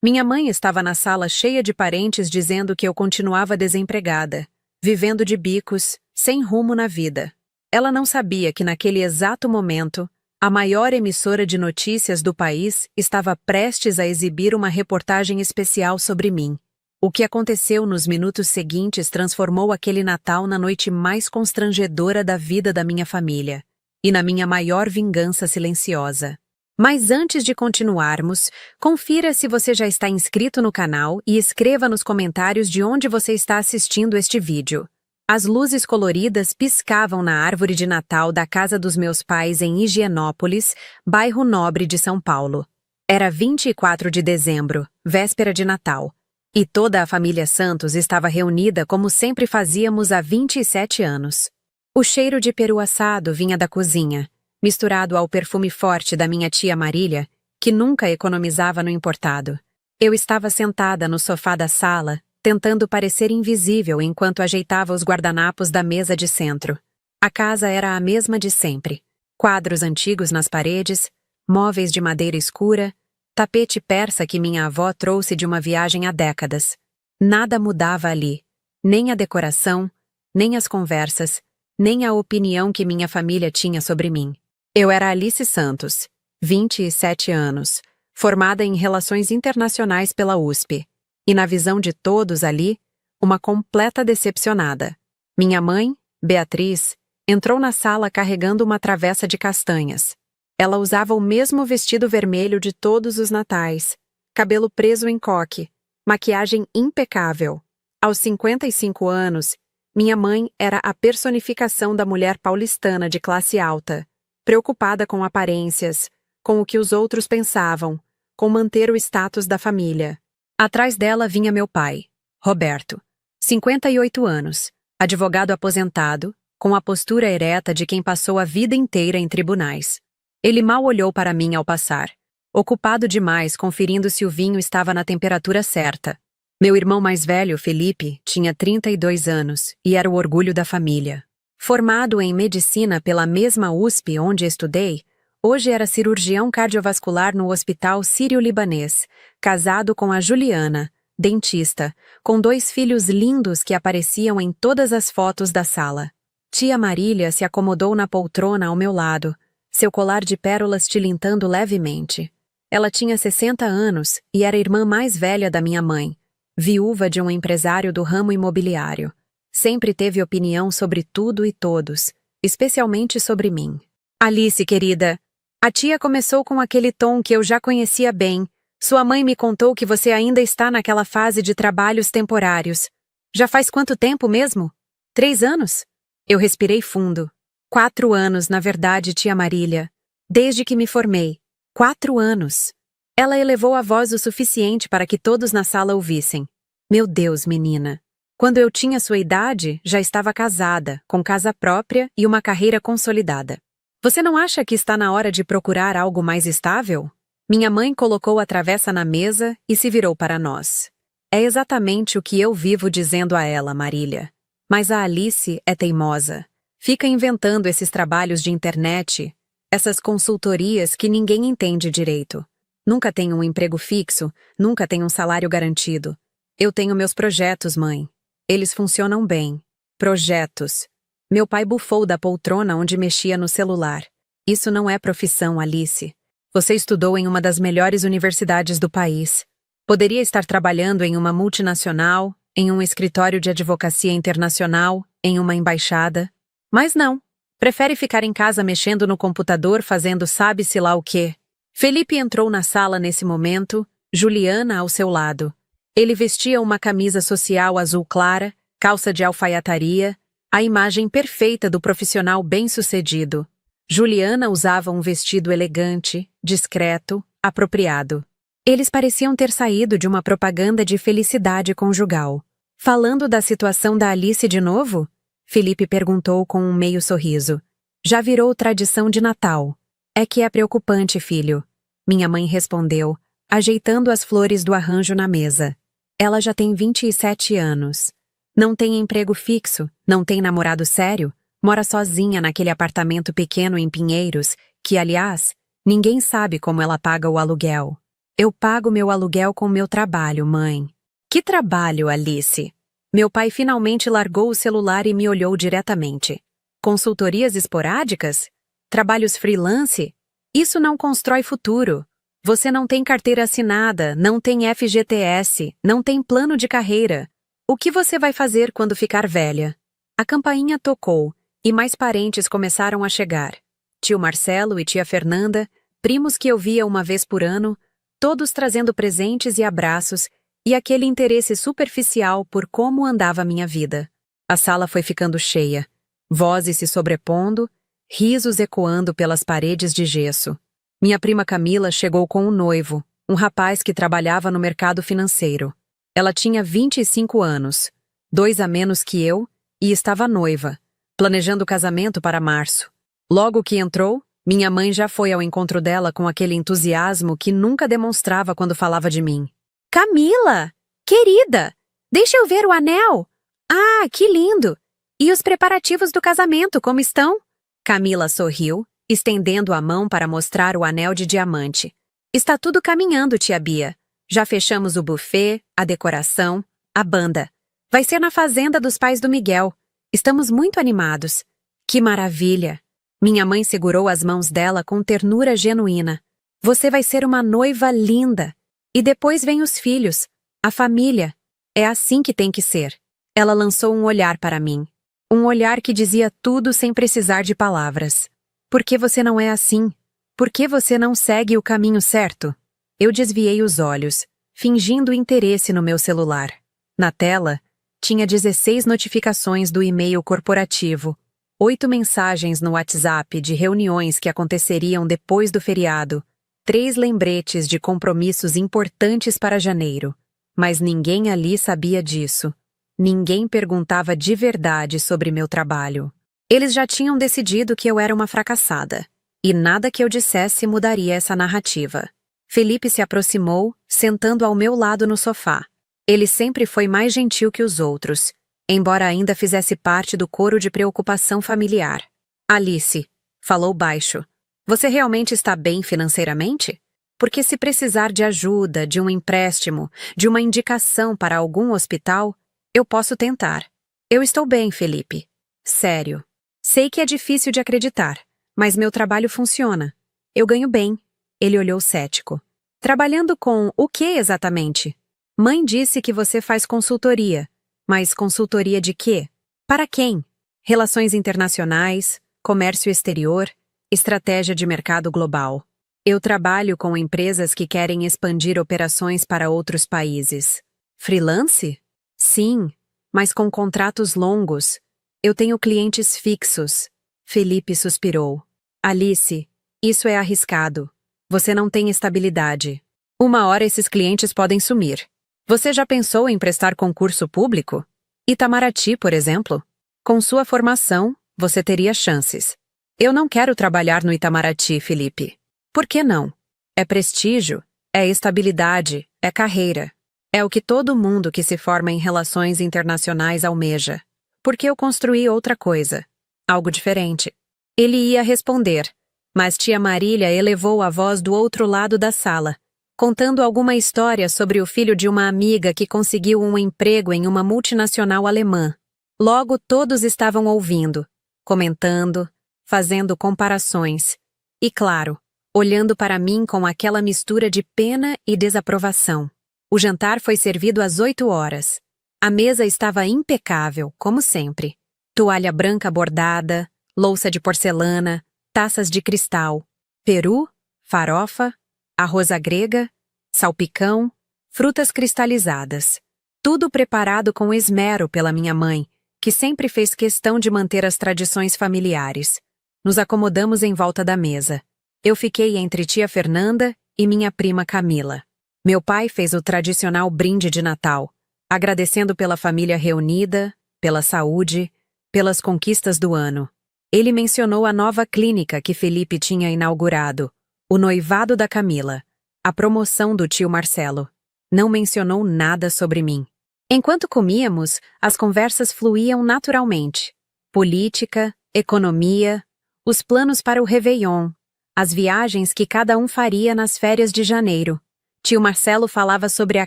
Minha mãe estava na sala cheia de parentes dizendo que eu continuava desempregada, vivendo de bicos, sem rumo na vida. Ela não sabia que naquele exato momento, a maior emissora de notícias do país estava prestes a exibir uma reportagem especial sobre mim. O que aconteceu nos minutos seguintes transformou aquele Natal na noite mais constrangedora da vida da minha família e na minha maior vingança silenciosa. Mas antes de continuarmos, confira se você já está inscrito no canal e escreva nos comentários de onde você está assistindo este vídeo. As luzes coloridas piscavam na árvore de Natal da casa dos meus pais em Higienópolis, bairro Nobre de São Paulo. Era 24 de dezembro, véspera de Natal, e toda a família Santos estava reunida como sempre fazíamos há 27 anos. O cheiro de peru assado vinha da cozinha, misturado ao perfume forte da minha tia Marília, que nunca economizava no importado. Eu estava sentada no sofá da sala, tentando parecer invisível enquanto ajeitava os guardanapos da mesa de centro. A casa era a mesma de sempre. Quadros antigos nas paredes, móveis de madeira escura, tapete persa que minha avó trouxe de uma viagem há décadas. Nada mudava ali, nem a decoração, nem as conversas, nem a opinião que minha família tinha sobre mim. Eu era Alice Santos, 27 anos, formada em Relações Internacionais pela USP, e na visão de todos ali, uma completa decepcionada. Minha mãe, Beatriz, entrou na sala carregando uma travessa de castanhas. Ela usava o mesmo vestido vermelho de todos os natais, cabelo preso em coque, maquiagem impecável. Aos 55 anos, minha mãe era a personificação da mulher paulistana de classe alta, preocupada com aparências, com o que os outros pensavam, com manter o status da família. Atrás dela vinha meu pai, Roberto, 58 anos, advogado aposentado, com a postura ereta de quem passou a vida inteira em tribunais. Ele mal olhou para mim ao passar, ocupado demais conferindo se o vinho estava na temperatura certa. Meu irmão mais velho, Felipe, tinha 32 anos e era o orgulho da família. Formado em medicina pela mesma USP onde estudei, hoje era cirurgião cardiovascular no Hospital Sírio-Libanês, casado com a Juliana, dentista, com 2 filhos lindos que apareciam em todas as fotos da sala. Tia Marília se acomodou na poltrona ao meu lado, seu colar de pérolas tilintando levemente. Ela tinha 60 anos e era a irmã mais velha da minha mãe, viúva de um empresário do ramo imobiliário. Sempre teve opinião sobre tudo e todos, especialmente sobre mim. Alice, querida, a tia começou com aquele tom que eu já conhecia bem. Sua mãe me contou que você ainda está naquela fase de trabalhos temporários. Já faz quanto tempo mesmo? 3 anos? Eu respirei fundo. 4 anos, na verdade, tia Marília. Desde que me formei. 4 anos. Ela elevou a voz o suficiente para que todos na sala ouvissem. Meu Deus, menina. Quando eu tinha sua idade, já estava casada, com casa própria e uma carreira consolidada. Você não acha que está na hora de procurar algo mais estável? Minha mãe colocou a travessa na mesa e se virou para nós. É exatamente o que eu vivo dizendo a ela, Marília. Mas a Alice é teimosa. Fica inventando esses trabalhos de internet, essas consultorias que ninguém entende direito. Nunca tem um emprego fixo, nunca tem um salário garantido. Eu tenho meus projetos, mãe. Eles funcionam bem. Projetos. Meu pai bufou da poltrona onde mexia no celular. Isso não é profissão, Alice. Você estudou em uma das melhores universidades do país. Poderia estar trabalhando em uma multinacional, em um escritório de advocacia internacional, em uma embaixada. Mas não. Prefere ficar em casa mexendo no computador fazendo sabe-se lá o quê. Felipe entrou na sala nesse momento, Juliana ao seu lado. Ele vestia uma camisa social azul clara, calça de alfaiataria, a imagem perfeita do profissional bem-sucedido. Juliana usava um vestido elegante, discreto, apropriado. Eles pareciam ter saído de uma propaganda de felicidade conjugal. Falando da situação da Alice de novo? Felipe perguntou com um meio sorriso. Já virou tradição de Natal. É que é preocupante, filho. Minha mãe respondeu, ajeitando as flores do arranjo na mesa. Ela já tem 27 anos. Não tem emprego fixo, não tem namorado sério, mora sozinha naquele apartamento pequeno em Pinheiros, que, aliás, ninguém sabe como ela paga o aluguel. Eu pago meu aluguel com meu trabalho, mãe. Que trabalho, Alice? Meu pai finalmente largou o celular e me olhou diretamente. Consultorias esporádicas? Trabalhos freelance? Isso não constrói futuro. Você não tem carteira assinada, não tem FGTS, não tem plano de carreira. O que você vai fazer quando ficar velha? A campainha tocou e mais parentes começaram a chegar. Tio Marcelo e tia Fernanda, primos que eu via uma vez por ano, todos trazendo presentes e abraços e aquele interesse superficial por como andava a minha vida. A sala foi ficando cheia, vozes se sobrepondo, risos ecoando pelas paredes de gesso. Minha prima Camila chegou com um noivo, um rapaz que trabalhava no mercado financeiro. Ela tinha 25 anos, 2 a menos que eu, e estava noiva, planejando o casamento para março. Logo que entrou, minha mãe já foi ao encontro dela com aquele entusiasmo que nunca demonstrava quando falava de mim. Camila! Querida! Deixa eu ver o anel! Ah, que lindo! E os preparativos do casamento, como estão? Camila sorriu, estendendo a mão para mostrar o anel de diamante. Está tudo caminhando, tia Bia. Já fechamos o buffet, a decoração, a banda. Vai ser na fazenda dos pais do Miguel. Estamos muito animados. Que maravilha! Minha mãe segurou as mãos dela com ternura genuína. Você vai ser uma noiva linda. E depois vem os filhos, a família. É assim que tem que ser. Ela lançou um olhar para mim. Um olhar que dizia tudo sem precisar de palavras. Por que você não é assim? Por que você não segue o caminho certo? Eu desviei os olhos, fingindo interesse no meu celular. Na tela, tinha 16 notificações do e-mail corporativo, 8 mensagens no WhatsApp de reuniões que aconteceriam depois do feriado, 3 lembretes de compromissos importantes para janeiro. Mas ninguém ali sabia disso. Ninguém perguntava de verdade sobre meu trabalho. Eles já tinham decidido que eu era uma fracassada, e nada que eu dissesse mudaria essa narrativa. Felipe se aproximou, sentando ao meu lado no sofá. Ele sempre foi mais gentil que os outros, embora ainda fizesse parte do coro de preocupação familiar. Alice, falou baixo, você realmente está bem financeiramente? Porque se precisar de ajuda, de um empréstimo, de uma indicação para algum hospital, eu posso tentar. Eu estou bem, Felipe. Sério. Sei que é difícil de acreditar, mas meu trabalho funciona. Eu ganho bem. Ele olhou cético. Trabalhando com o que exatamente? Mãe disse que você faz consultoria. Mas consultoria de quê? Para quem? Relações internacionais, comércio exterior, estratégia de mercado global. Eu trabalho com empresas que querem expandir operações para outros países. Freelance? Sim, mas com contratos longos. Eu tenho clientes fixos. Felipe suspirou. Alice, isso é arriscado. Você não tem estabilidade. Uma hora esses clientes podem sumir. Você já pensou em prestar concurso público? Itamaraty, por exemplo? Com sua formação, você teria chances. Eu não quero trabalhar no Itamaraty, Felipe. Por que não? É prestígio, é estabilidade, é carreira. É o que todo mundo que se forma em relações internacionais almeja. Porque eu construí outra coisa. Algo diferente. Ele ia responder, mas tia Marília elevou a voz do outro lado da sala, contando alguma história sobre o filho de uma amiga que conseguiu um emprego em uma multinacional alemã. Logo todos estavam ouvindo, comentando, fazendo comparações. E claro, olhando para mim com aquela mistura de pena e desaprovação. O jantar foi servido às 8 horas. A mesa estava impecável, como sempre. Toalha branca bordada, louça de porcelana, taças de cristal, peru, farofa, arroz à grega, salpicão, frutas cristalizadas. Tudo preparado com esmero pela minha mãe, que sempre fez questão de manter as tradições familiares. Nos acomodamos em volta da mesa. Eu fiquei entre tia Fernanda e minha prima Camila. Meu pai fez o tradicional brinde de Natal, agradecendo pela família reunida, pela saúde, pelas conquistas do ano. Ele mencionou a nova clínica que Felipe tinha inaugurado, o noivado da Camila, a promoção do tio Marcelo. Não mencionou nada sobre mim. Enquanto comíamos, as conversas fluíam naturalmente. Política, economia, os planos para o Réveillon, as viagens que cada um faria nas férias de janeiro. Tio Marcelo falava sobre a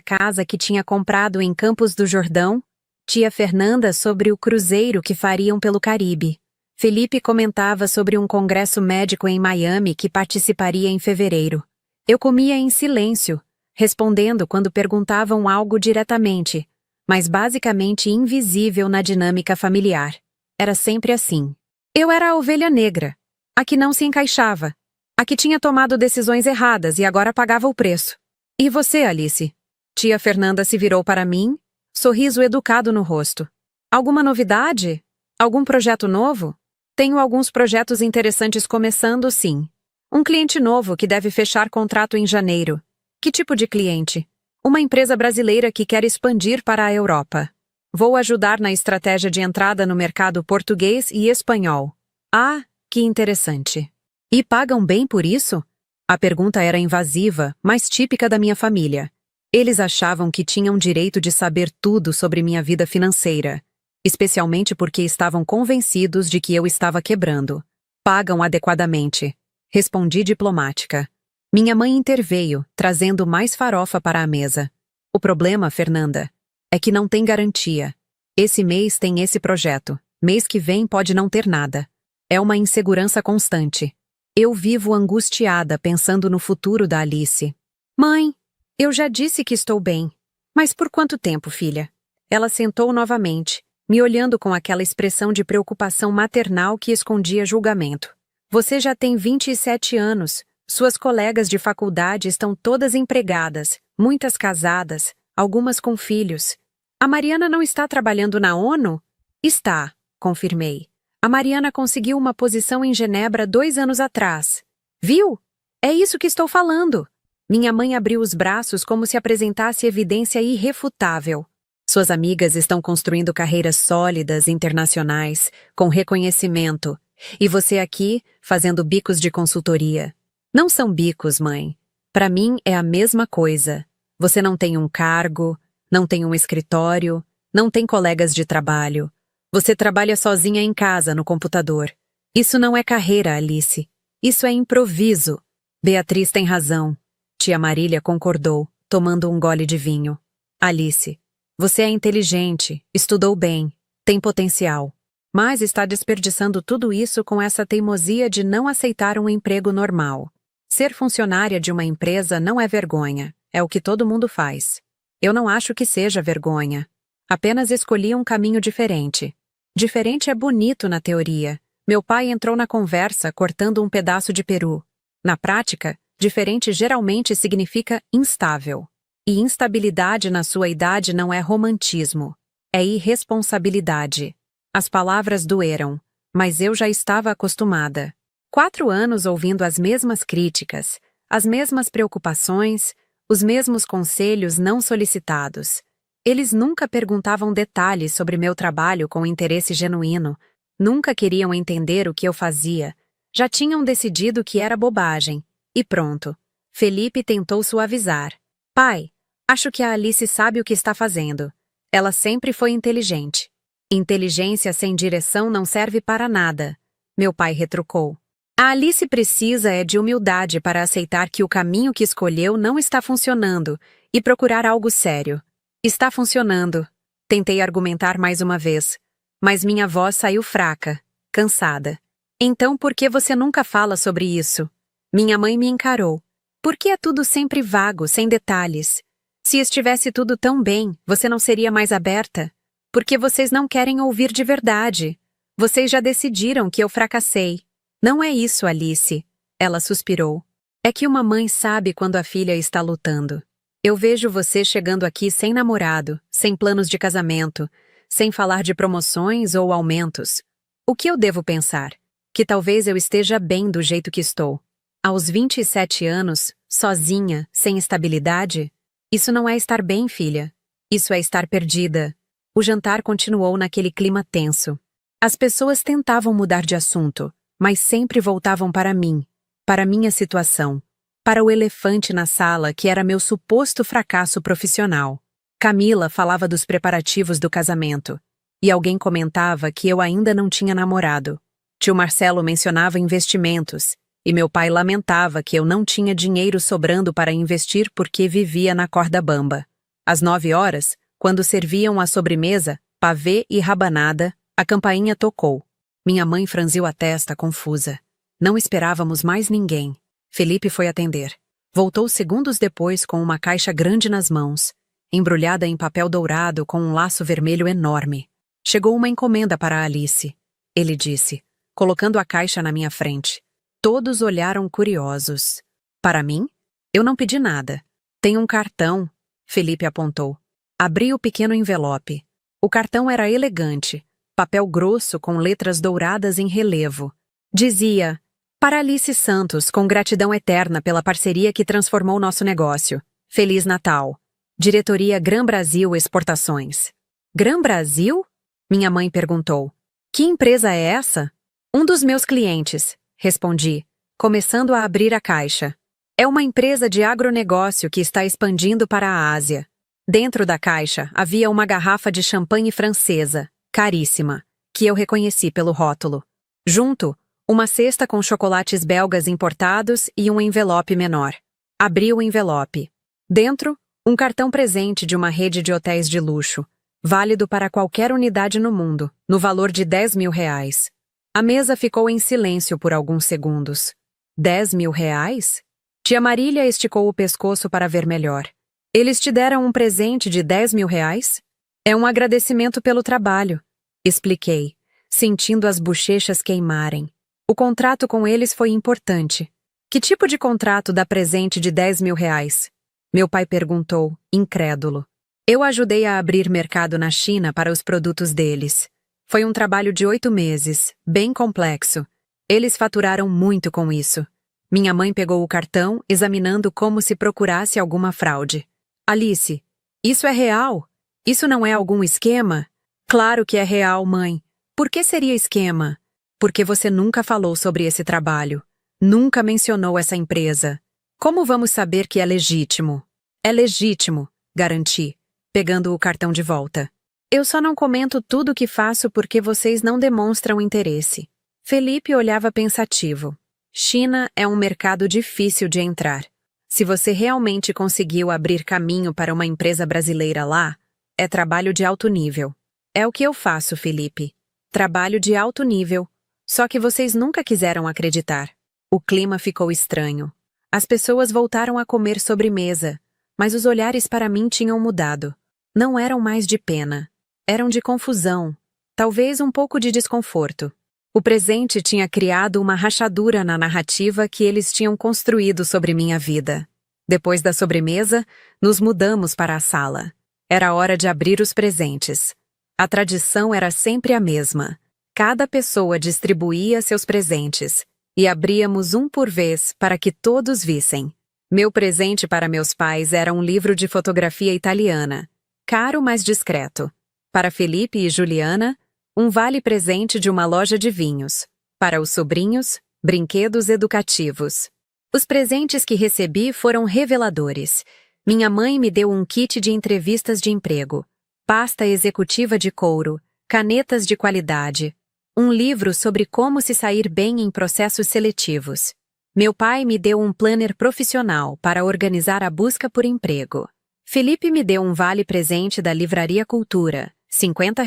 casa que tinha comprado em Campos do Jordão, tia Fernanda sobre o cruzeiro que fariam pelo Caribe. Felipe comentava sobre um congresso médico em Miami que participaria em fevereiro. Eu comia em silêncio, respondendo quando perguntavam algo diretamente, mas basicamente invisível na dinâmica familiar. Era sempre assim. Eu era a ovelha negra, a que não se encaixava, a que tinha tomado decisões erradas e agora pagava o preço. E você, Alice? Tia Fernanda se virou para mim, sorriso educado no rosto. Alguma novidade? Algum projeto novo? Tenho alguns projetos interessantes começando, sim. Um cliente novo que deve fechar contrato em janeiro. Que tipo de cliente? Uma empresa brasileira que quer expandir para a Europa. Vou ajudar na estratégia de entrada no mercado português e espanhol. Ah, que interessante. E pagam bem por isso? A pergunta era invasiva, mas típica da minha família. Eles achavam que tinham direito de saber tudo sobre minha vida financeira, especialmente porque estavam convencidos de que eu estava quebrando. Pagam adequadamente. Respondi diplomática. Minha mãe interveio, trazendo mais farofa para a mesa. O problema, Fernanda, é que não tem garantia. Esse mês tem esse projeto. Mês que vem pode não ter nada. É uma insegurança constante. Eu vivo angustiada pensando no futuro da Alice. Mãe, eu já disse que estou bem. Mas por quanto tempo, filha? Ela sentou novamente, me olhando com aquela expressão de preocupação maternal que escondia julgamento. Você já tem 27 anos. Suas colegas de faculdade estão todas empregadas, muitas casadas, algumas com filhos. A Mariana não está trabalhando na ONU? Está, confirmei. A Mariana conseguiu uma posição em Genebra 2 anos atrás. Viu? É isso que estou falando. Minha mãe abriu os braços como se apresentasse evidência irrefutável. Suas amigas estão construindo carreiras sólidas, internacionais, com reconhecimento. E você aqui, fazendo bicos de consultoria. Não são bicos, mãe. Para mim é a mesma coisa. Você não tem um cargo, não tem um escritório, não tem colegas de trabalho. Você trabalha sozinha em casa, no computador. Isso não é carreira, Alice. Isso é improviso. Beatriz tem razão. Tia Marília concordou, tomando um gole de vinho. Alice, você é inteligente, estudou bem, tem potencial. Mas está desperdiçando tudo isso com essa teimosia de não aceitar um emprego normal. Ser funcionária de uma empresa não é vergonha, é o que todo mundo faz. Eu não acho que seja vergonha. Apenas escolhi um caminho diferente. Diferente é bonito na teoria. Meu pai entrou na conversa cortando um pedaço de peru. Na prática, diferente geralmente significa instável. E instabilidade na sua idade não é romantismo, é irresponsabilidade. As palavras doeram, mas eu já estava acostumada. 4 anos ouvindo as mesmas críticas, as mesmas preocupações, os mesmos conselhos não solicitados. Eles nunca perguntavam detalhes sobre meu trabalho com interesse genuíno, nunca queriam entender o que eu fazia, já tinham decidido que era bobagem. E pronto. Felipe tentou suavizar. Pai, acho que a Alice sabe o que está fazendo. Ela sempre foi inteligente. Inteligência sem direção não serve para nada. Meu pai retrucou. A Alice precisa de humildade para aceitar que o caminho que escolheu não está funcionando e procurar algo sério. Está funcionando. Tentei argumentar mais uma vez, mas minha voz saiu fraca, cansada. Então por que você nunca fala sobre isso? Minha mãe me encarou. Por que é tudo sempre vago, sem detalhes? Se estivesse tudo tão bem, você não seria mais aberta? Porque vocês não querem ouvir de verdade. Vocês já decidiram que eu fracassei. Não é isso, Alice. Ela suspirou. É que uma mãe sabe quando a filha está lutando. Eu vejo você chegando aqui sem namorado, sem planos de casamento, sem falar de promoções ou aumentos. O que eu devo pensar? Que talvez eu esteja bem do jeito que estou. Aos 27 anos, sozinha, sem estabilidade? Isso não é estar bem, filha. Isso é estar perdida. O jantar continuou naquele clima tenso. As pessoas tentavam mudar de assunto, mas sempre voltavam para mim, para minha situação, para o elefante na sala que era meu suposto fracasso profissional. Camila falava dos preparativos do casamento, e alguém comentava que eu ainda não tinha namorado. Tio Marcelo mencionava investimentos, e meu pai lamentava que eu não tinha dinheiro sobrando para investir porque vivia na corda bamba. Às 9 horas, quando serviam a sobremesa, pavê e rabanada, a campainha tocou. Minha mãe franziu a testa, confusa. Não esperávamos mais ninguém. Felipe foi atender. Voltou segundos depois com uma caixa grande nas mãos, embrulhada em papel dourado com um laço vermelho enorme. Chegou uma encomenda para Alice, ele disse, colocando a caixa na minha frente. Todos olharam curiosos. Para mim? Eu não pedi nada. Tem um cartão, Felipe apontou. Abri o pequeno envelope. O cartão era elegante, papel grosso com letras douradas em relevo. Dizia: para Alice Santos, com gratidão eterna pela parceria que transformou nosso negócio. Feliz Natal. Diretoria Gran Brasil Exportações. Gran Brasil? Minha mãe perguntou. Que empresa é essa? Um dos meus clientes, respondi, começando a abrir a caixa. É uma empresa de agronegócio que está expandindo para a Ásia. Dentro da caixa havia uma garrafa de champanhe francesa, caríssima, que eu reconheci pelo rótulo. Junto, uma cesta com chocolates belgas importados e um envelope menor. Abri o envelope. Dentro, um cartão presente de uma rede de hotéis de luxo, válido para qualquer unidade no mundo, no valor de R$ 10.000. A mesa ficou em silêncio por alguns segundos. R$ 10.000? Tia Marília esticou o pescoço para ver melhor. Eles te deram um presente de R$ 10.000? É um agradecimento pelo trabalho, expliquei, sentindo as bochechas queimarem. O contrato com eles foi importante. Que tipo de contrato dá presente de R$ 10.000? Meu pai perguntou, incrédulo. Eu ajudei a abrir mercado na China para os produtos deles. Foi um trabalho de 8 meses, bem complexo. Eles faturaram muito com isso. Minha mãe pegou o cartão, examinando como se procurasse alguma fraude. Alice, isso é real? Isso não é algum esquema? Claro que é real, mãe. Por que seria esquema? Porque você nunca falou sobre esse trabalho. Nunca mencionou essa empresa. Como vamos saber que é legítimo? É legítimo, garanti, pegando o cartão de volta. Eu só não comento tudo o que faço porque vocês não demonstram interesse. Felipe olhava pensativo. China é um mercado difícil de entrar. Se você realmente conseguiu abrir caminho para uma empresa brasileira lá, é trabalho de alto nível. É o que eu faço, Felipe. Trabalho de alto nível. Só que vocês nunca quiseram acreditar. O clima ficou estranho. As pessoas voltaram a comer sobremesa, mas os olhares para mim tinham mudado. Não eram mais de pena. Eram de confusão. Talvez um pouco de desconforto. O presente tinha criado uma rachadura na narrativa que eles tinham construído sobre minha vida. Depois da sobremesa, nos mudamos para a sala. Era hora de abrir os presentes. A tradição era sempre a mesma. Cada pessoa distribuía seus presentes, e abríamos um por vez para que todos vissem. Meu presente para meus pais era um livro de fotografia italiana, caro mas discreto. Para Felipe e Juliana, um vale-presente de uma loja de vinhos. Para os sobrinhos, brinquedos educativos. Os presentes que recebi foram reveladores. Minha mãe me deu um kit de entrevistas de emprego, pasta executiva de couro, canetas de qualidade, um livro sobre como se sair bem em processos seletivos. Meu pai me deu um planner profissional para organizar a busca por emprego. Felipe me deu um vale-presente da Livraria Cultura, R$ 50.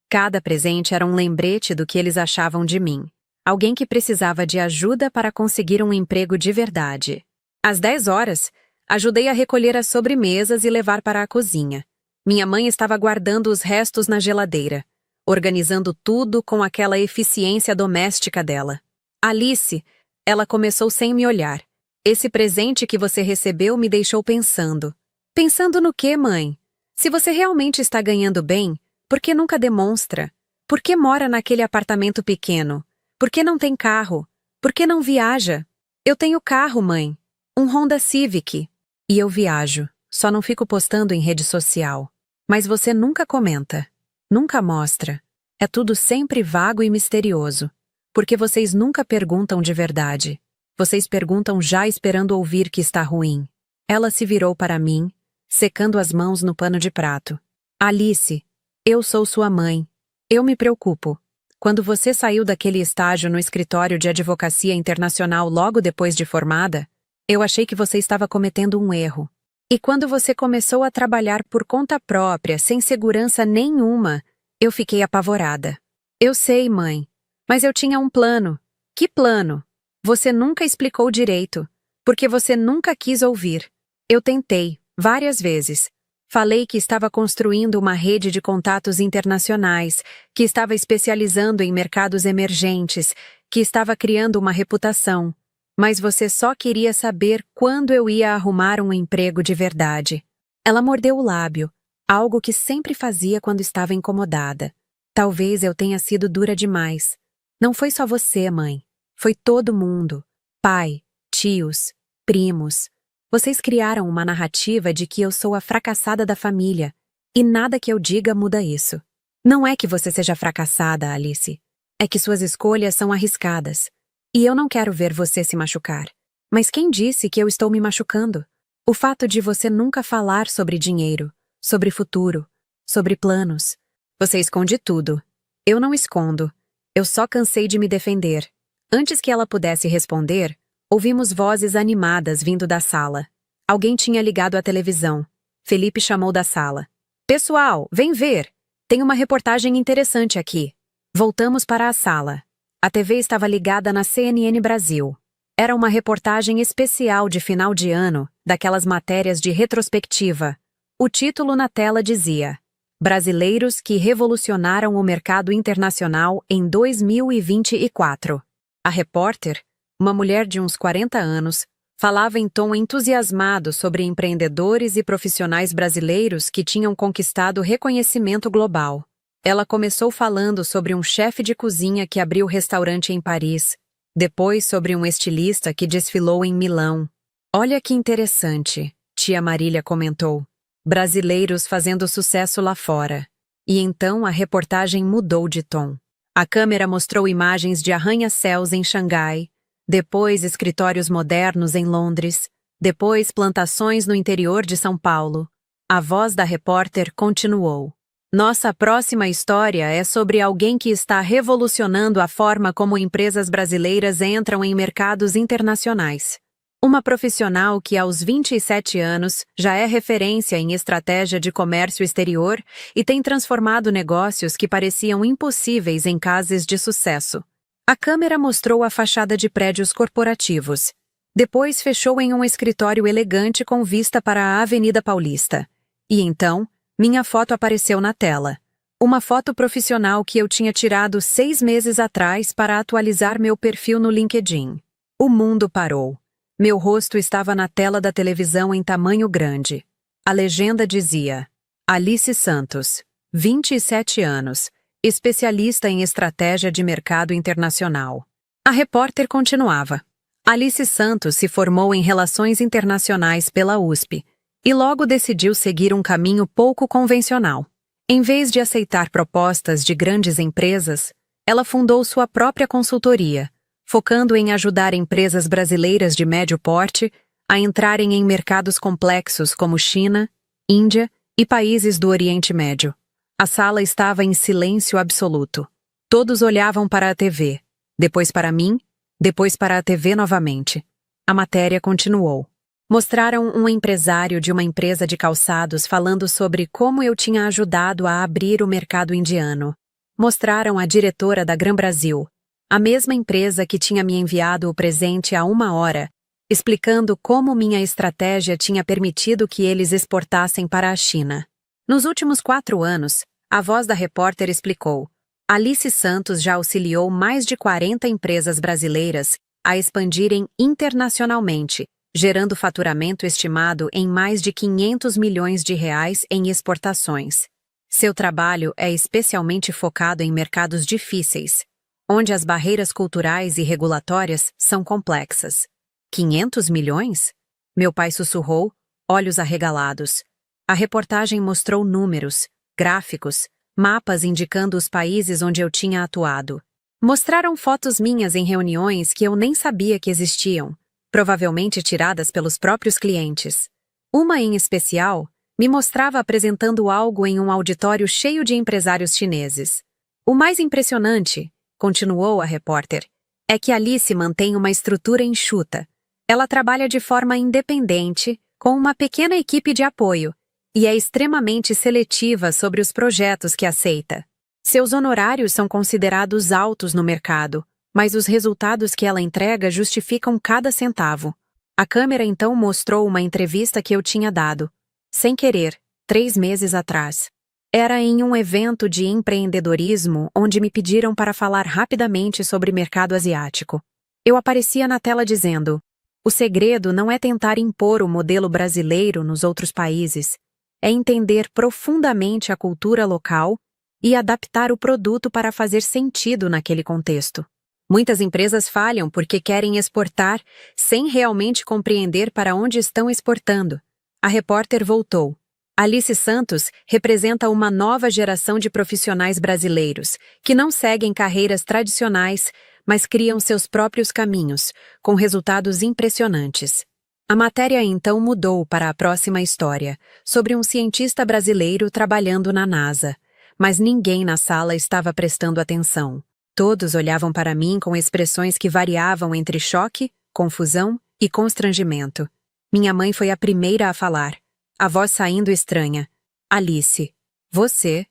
Cada presente era um lembrete do que eles achavam de mim. Alguém que precisava de ajuda para conseguir um emprego de verdade. Às 10 horas, ajudei a recolher as sobremesas e levar para a cozinha. Minha mãe estava guardando os restos na geladeira, organizando tudo com aquela eficiência doméstica dela. Alice, ela começou sem me olhar. Esse presente que você recebeu me deixou pensando. Pensando no quê, mãe? Se você realmente está ganhando bem, por que nunca demonstra? Por que mora naquele apartamento pequeno? Por que não tem carro? Por que não viaja? Eu tenho carro, mãe. Um Honda Civic. E eu viajo. Só não fico postando em rede social. Mas você nunca comenta. Nunca mostra. É tudo sempre vago e misterioso. Porque vocês nunca perguntam de verdade. Vocês perguntam já esperando ouvir que está ruim. Ela se virou para mim, secando as mãos no pano de prato. Alice, eu sou sua mãe. Eu me preocupo. Quando você saiu daquele estágio no escritório de advocacia internacional logo depois de formada, eu achei que você estava cometendo um erro. E quando você começou a trabalhar por conta própria, sem segurança nenhuma, eu fiquei apavorada. Eu sei, mãe, mas eu tinha um plano. Que plano? Você nunca explicou direito, porque você nunca quis ouvir. Eu tentei, várias vezes. Falei que estava construindo uma rede de contatos internacionais, que estava especializando em mercados emergentes, que estava criando uma reputação. Mas você só queria saber quando eu ia arrumar um emprego de verdade. Ela mordeu o lábio, algo que sempre fazia quando estava incomodada. Talvez eu tenha sido dura demais. Não foi só você, mãe. Foi todo mundo. Pai, tios, primos. Vocês criaram uma narrativa de que eu sou a fracassada da família, e nada que eu diga muda isso. Não é que você seja fracassada, Alice. É que suas escolhas são arriscadas. E eu não quero ver você se machucar. Mas quem disse que eu estou me machucando? O fato de você nunca falar sobre dinheiro, sobre futuro, sobre planos. Você esconde tudo. Eu não escondo. Eu só cansei de me defender. Antes que ela pudesse responder, ouvimos vozes animadas vindo da sala. Alguém tinha ligado a televisão. Felipe chamou da sala. Pessoal, vem ver! Tem uma reportagem interessante aqui. Voltamos para a sala. A TV estava ligada na CNN Brasil. Era uma reportagem especial de final de ano, daquelas matérias de retrospectiva. O título na tela dizia: Brasileiros que revolucionaram o mercado internacional em 2024. A repórter, uma mulher de uns 40 anos, falava em tom entusiasmado sobre empreendedores e profissionais brasileiros que tinham conquistado reconhecimento global. Ela começou falando sobre um chefe de cozinha que abriu restaurante em Paris, depois sobre um estilista que desfilou em Milão. Olha que interessante, tia Marília comentou. Brasileiros fazendo sucesso lá fora. E então a reportagem mudou de tom. A câmera mostrou imagens de arranha-céus em Xangai, depois escritórios modernos em Londres, depois plantações no interior de São Paulo. A voz da repórter continuou. Nossa próxima história é sobre alguém que está revolucionando a forma como empresas brasileiras entram em mercados internacionais. Uma profissional que aos 27 anos já é referência em estratégia de comércio exterior e tem transformado negócios que pareciam impossíveis em cases de sucesso. A câmera mostrou a fachada de prédios corporativos. Depois fechou em um escritório elegante com vista para a Avenida Paulista. E então, minha foto apareceu na tela. Uma foto profissional que eu tinha tirado 6 meses atrás para atualizar meu perfil no LinkedIn. O mundo parou. Meu rosto estava na tela da televisão em tamanho grande. A legenda dizia: Alice Santos, 27 anos, especialista em estratégia de mercado internacional. A repórter continuava. Alice Santos se formou em Relações Internacionais pela USP e logo decidiu seguir um caminho pouco convencional. Em vez de aceitar propostas de grandes empresas, ela fundou sua própria consultoria, focando em ajudar empresas brasileiras de médio porte a entrarem em mercados complexos como China, Índia e países do Oriente Médio. A sala estava em silêncio absoluto. Todos olhavam para a TV, depois para mim, depois para a TV novamente. A matéria continuou. Mostraram um empresário de uma empresa de calçados falando sobre como eu tinha ajudado a abrir o mercado indiano. Mostraram a diretora da Gran Brasil, a mesma empresa que tinha me enviado o presente há 1 hora, explicando como minha estratégia tinha permitido que eles exportassem para a China. Nos últimos 4 anos, a voz da repórter explicou: Alice Santos já auxiliou mais de 40 empresas brasileiras a expandirem internacionalmente, gerando faturamento estimado em mais de 500 milhões de reais em exportações. Seu trabalho é especialmente focado em mercados difíceis, onde as barreiras culturais e regulatórias são complexas. 500 milhões? Meu pai sussurrou, olhos arregalados. A reportagem mostrou números, gráficos, mapas indicando os países onde eu tinha atuado. Mostraram fotos minhas em reuniões que eu nem sabia que existiam, provavelmente tiradas pelos próprios clientes. Uma em especial me mostrava apresentando algo em um auditório cheio de empresários chineses. O mais impressionante, continuou a repórter, é que Alice mantém uma estrutura enxuta. Ela trabalha de forma independente, com uma pequena equipe de apoio, e é extremamente seletiva sobre os projetos que aceita. Seus honorários são considerados altos no mercado, mas os resultados que ela entrega justificam cada centavo. A câmera então mostrou uma entrevista que eu tinha dado, sem querer, 3 meses atrás. Era em um evento de empreendedorismo onde me pediram para falar rapidamente sobre mercado asiático. Eu aparecia na tela dizendo: o segredo não é tentar impor o modelo brasileiro nos outros países, é entender profundamente a cultura local e adaptar o produto para fazer sentido naquele contexto. Muitas empresas falham porque querem exportar sem realmente compreender para onde estão exportando. A repórter voltou. Alice Santos representa uma nova geração de profissionais brasileiros que não seguem carreiras tradicionais, mas criam seus próprios caminhos, com resultados impressionantes. A matéria então mudou para a próxima história, sobre um cientista brasileiro trabalhando na NASA. Mas ninguém na sala estava prestando atenção. Todos olhavam para mim com expressões que variavam entre choque, confusão e constrangimento. Minha mãe foi a primeira a falar, a voz saindo estranha. Alice, você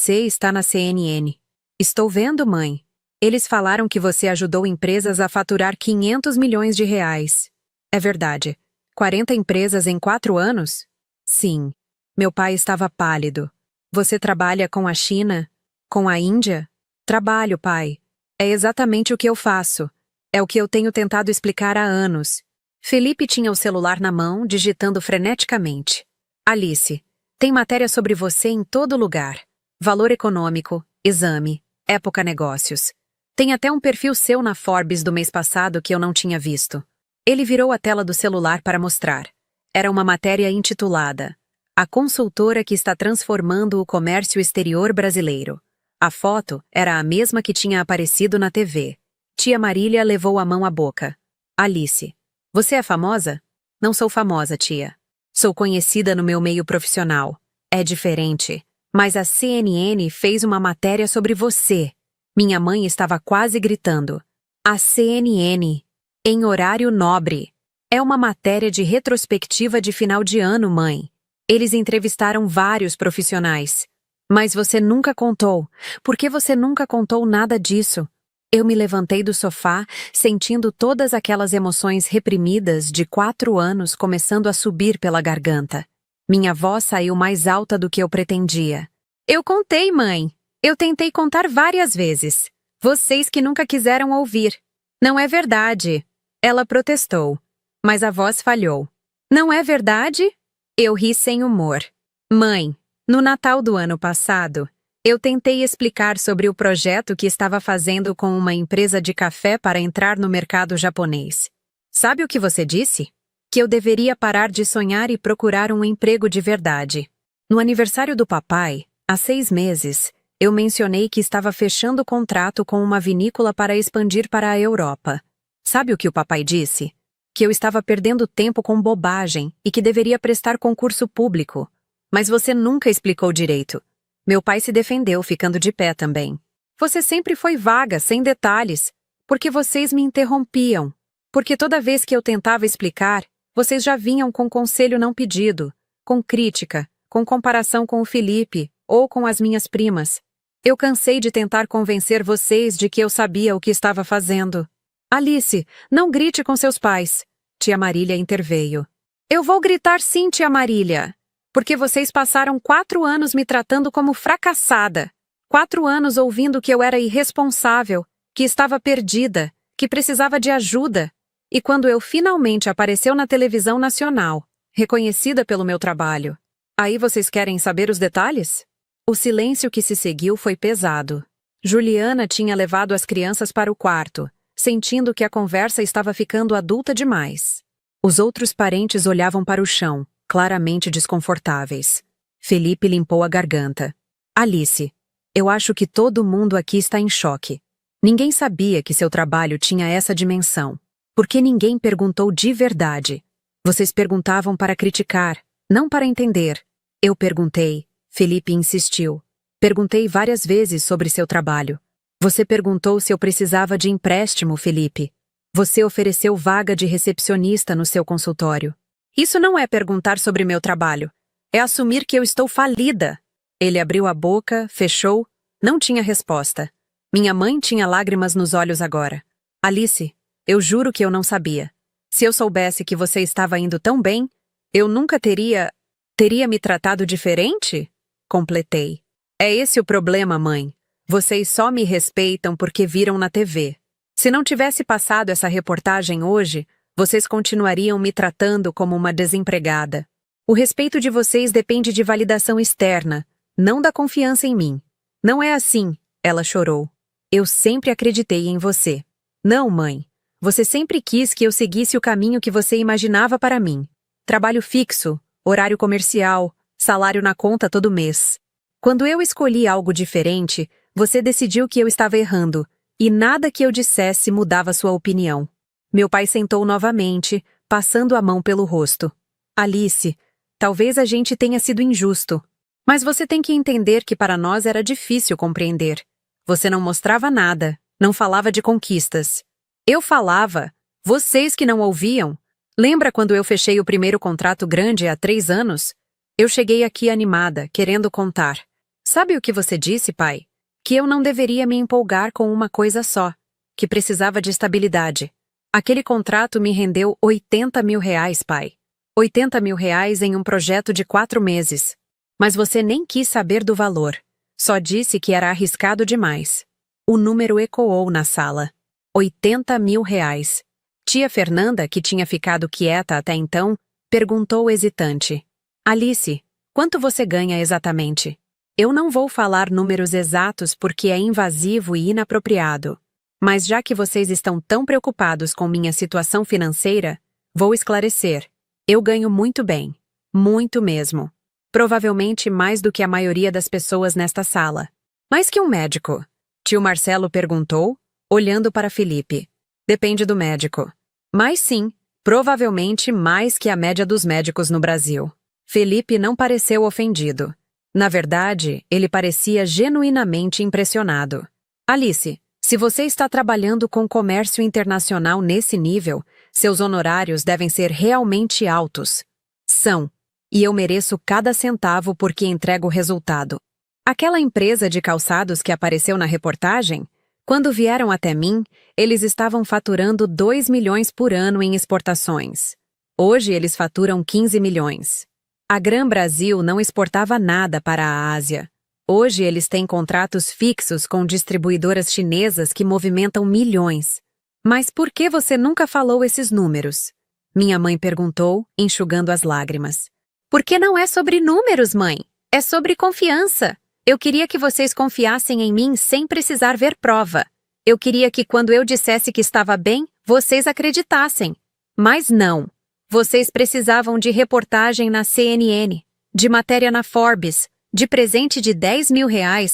está na CNN. Estou vendo, mãe. Eles falaram que você ajudou empresas a faturar 500 milhões de reais. É verdade. 40 empresas em 4 anos? Sim. Meu pai estava pálido. Você trabalha com a China? Com a Índia? Trabalho, pai. É exatamente o que eu faço. É o que eu tenho tentado explicar há anos. Felipe tinha o celular na mão, digitando freneticamente. Alice, tem matéria sobre você em todo lugar. Valor Econômico, Exame, Época Negócios. Tem até um perfil seu na Forbes do mês passado que eu não tinha visto. Ele virou a tela do celular para mostrar. Era uma matéria intitulada A Consultora que está transformando o comércio exterior brasileiro. A foto era a mesma que tinha aparecido na TV. Tia Marília levou a mão à boca. Alice, você é famosa? Não sou famosa, tia. Sou conhecida no meu meio profissional. É diferente. Mas a CNN fez uma matéria sobre você. Minha mãe estava quase gritando. A CNN. Em horário nobre. É uma matéria de retrospectiva de final de ano, mãe. Eles entrevistaram vários profissionais. Mas você nunca contou. Por que você nunca contou nada disso? Eu me levantei do sofá, sentindo todas aquelas emoções reprimidas de 4 anos começando a subir pela garganta. Minha voz saiu mais alta do que eu pretendia. Eu contei, mãe. Eu tentei contar várias vezes. Vocês que nunca quiseram ouvir. Não é verdade. Ela protestou. Mas a voz falhou. Não é verdade? Eu ri sem humor. Mãe, no Natal do ano passado, eu tentei explicar sobre o projeto que estava fazendo com uma empresa de café para entrar no mercado japonês. Sabe o que você disse? Que eu deveria parar de sonhar e procurar um emprego de verdade. No aniversário do papai, há 6 meses, eu mencionei que estava fechando contrato com uma vinícola para expandir para a Europa. Sabe o que o papai disse? Que eu estava perdendo tempo com bobagem e que deveria prestar concurso público. Mas você nunca explicou direito. Meu pai se defendeu, ficando de pé também. Você sempre foi vaga, sem detalhes, porque vocês me interrompiam. Porque toda vez que eu tentava explicar, vocês já vinham com conselho não pedido, com crítica, com comparação com o Felipe ou com as minhas primas. Eu cansei de tentar convencer vocês de que eu sabia o que estava fazendo. Alice, não grite com seus pais. Tia Marília interveio. Eu vou gritar sim, tia Marília. Porque vocês passaram 4 anos me tratando como fracassada. 4 anos ouvindo que eu era irresponsável, que estava perdida, que precisava de ajuda. E quando eu finalmente apareceu na televisão nacional, reconhecida pelo meu trabalho, aí vocês querem saber os detalhes? O silêncio que se seguiu foi pesado. Juliana tinha levado as crianças para o quarto, sentindo que a conversa estava ficando adulta demais. Os outros parentes olhavam para o chão, claramente desconfortáveis. Felipe limpou a garganta. Alice, eu acho que todo mundo aqui está em choque. Ninguém sabia que seu trabalho tinha essa dimensão. Porque ninguém perguntou de verdade. Vocês perguntavam para criticar, não para entender. Eu perguntei. Felipe insistiu. Perguntei várias vezes sobre seu trabalho. Você perguntou se eu precisava de empréstimo, Felipe. Você ofereceu vaga de recepcionista no seu consultório. Isso não é perguntar sobre meu trabalho. É assumir que eu estou falida. Ele abriu a boca, fechou, não tinha resposta. Minha mãe tinha lágrimas nos olhos agora. Alice, eu juro que eu não sabia. Se eu soubesse que você estava indo tão bem, eu nunca teria me tratado diferente? Completei. É esse o problema, mãe. Vocês só me respeitam porque viram na TV. Se não tivesse passado essa reportagem hoje, vocês continuariam me tratando como uma desempregada. O respeito de vocês depende de validação externa, não da confiança em mim. Não é assim, ela chorou. Eu sempre acreditei em você. Não, mãe. Você sempre quis que eu seguisse o caminho que você imaginava para mim. Trabalho fixo, horário comercial, salário na conta todo mês. Quando eu escolhi algo diferente, você decidiu que eu estava errando, e nada que eu dissesse mudava sua opinião. Meu pai sentou novamente, passando a mão pelo rosto. Alice, talvez a gente tenha sido injusto. Mas você tem que entender que para nós era difícil compreender. Você não mostrava nada, não falava de conquistas. Eu falava, vocês que não ouviam. Lembra quando eu fechei o primeiro contrato grande há 3 anos? Eu cheguei aqui animada, querendo contar. Sabe o que você disse, pai? Que eu não deveria me empolgar com uma coisa só, que precisava de estabilidade. Aquele contrato me rendeu R$ 80 mil, pai. R$ 80 mil em um projeto de 4 meses. Mas você nem quis saber do valor. Só disse que era arriscado demais. O número ecoou na sala. R$ 80 mil. Tia Fernanda, que tinha ficado quieta até então, perguntou hesitante. Alice, quanto você ganha exatamente? Eu não vou falar números exatos porque é invasivo e inapropriado. Mas já que vocês estão tão preocupados com minha situação financeira, vou esclarecer. Eu ganho muito bem. Muito mesmo. Provavelmente mais do que a maioria das pessoas nesta sala. Mais que um médico? Tio Marcelo perguntou, olhando para Felipe. Depende do médico. Mas sim, provavelmente mais que a média dos médicos no Brasil. Felipe não pareceu ofendido. Na verdade, ele parecia genuinamente impressionado. Alice, se você está trabalhando com comércio internacional nesse nível, seus honorários devem ser realmente altos. São. E eu mereço cada centavo porque entrego resultado. Aquela empresa de calçados que apareceu na reportagem, quando vieram até mim, eles estavam faturando 2 milhões por ano em exportações. Hoje eles faturam 15 milhões. A Gran Brasil não exportava nada para a Ásia. Hoje eles têm contratos fixos com distribuidoras chinesas que movimentam milhões. Mas por que você nunca falou esses números? Minha mãe perguntou, enxugando as lágrimas. Porque não é sobre números, mãe. É sobre confiança. Eu queria que vocês confiassem em mim sem precisar ver prova. Eu queria que quando eu dissesse que estava bem, vocês acreditassem. Mas não. Vocês precisavam de reportagem na CNN, de matéria na Forbes, de presente de R$ 10 mil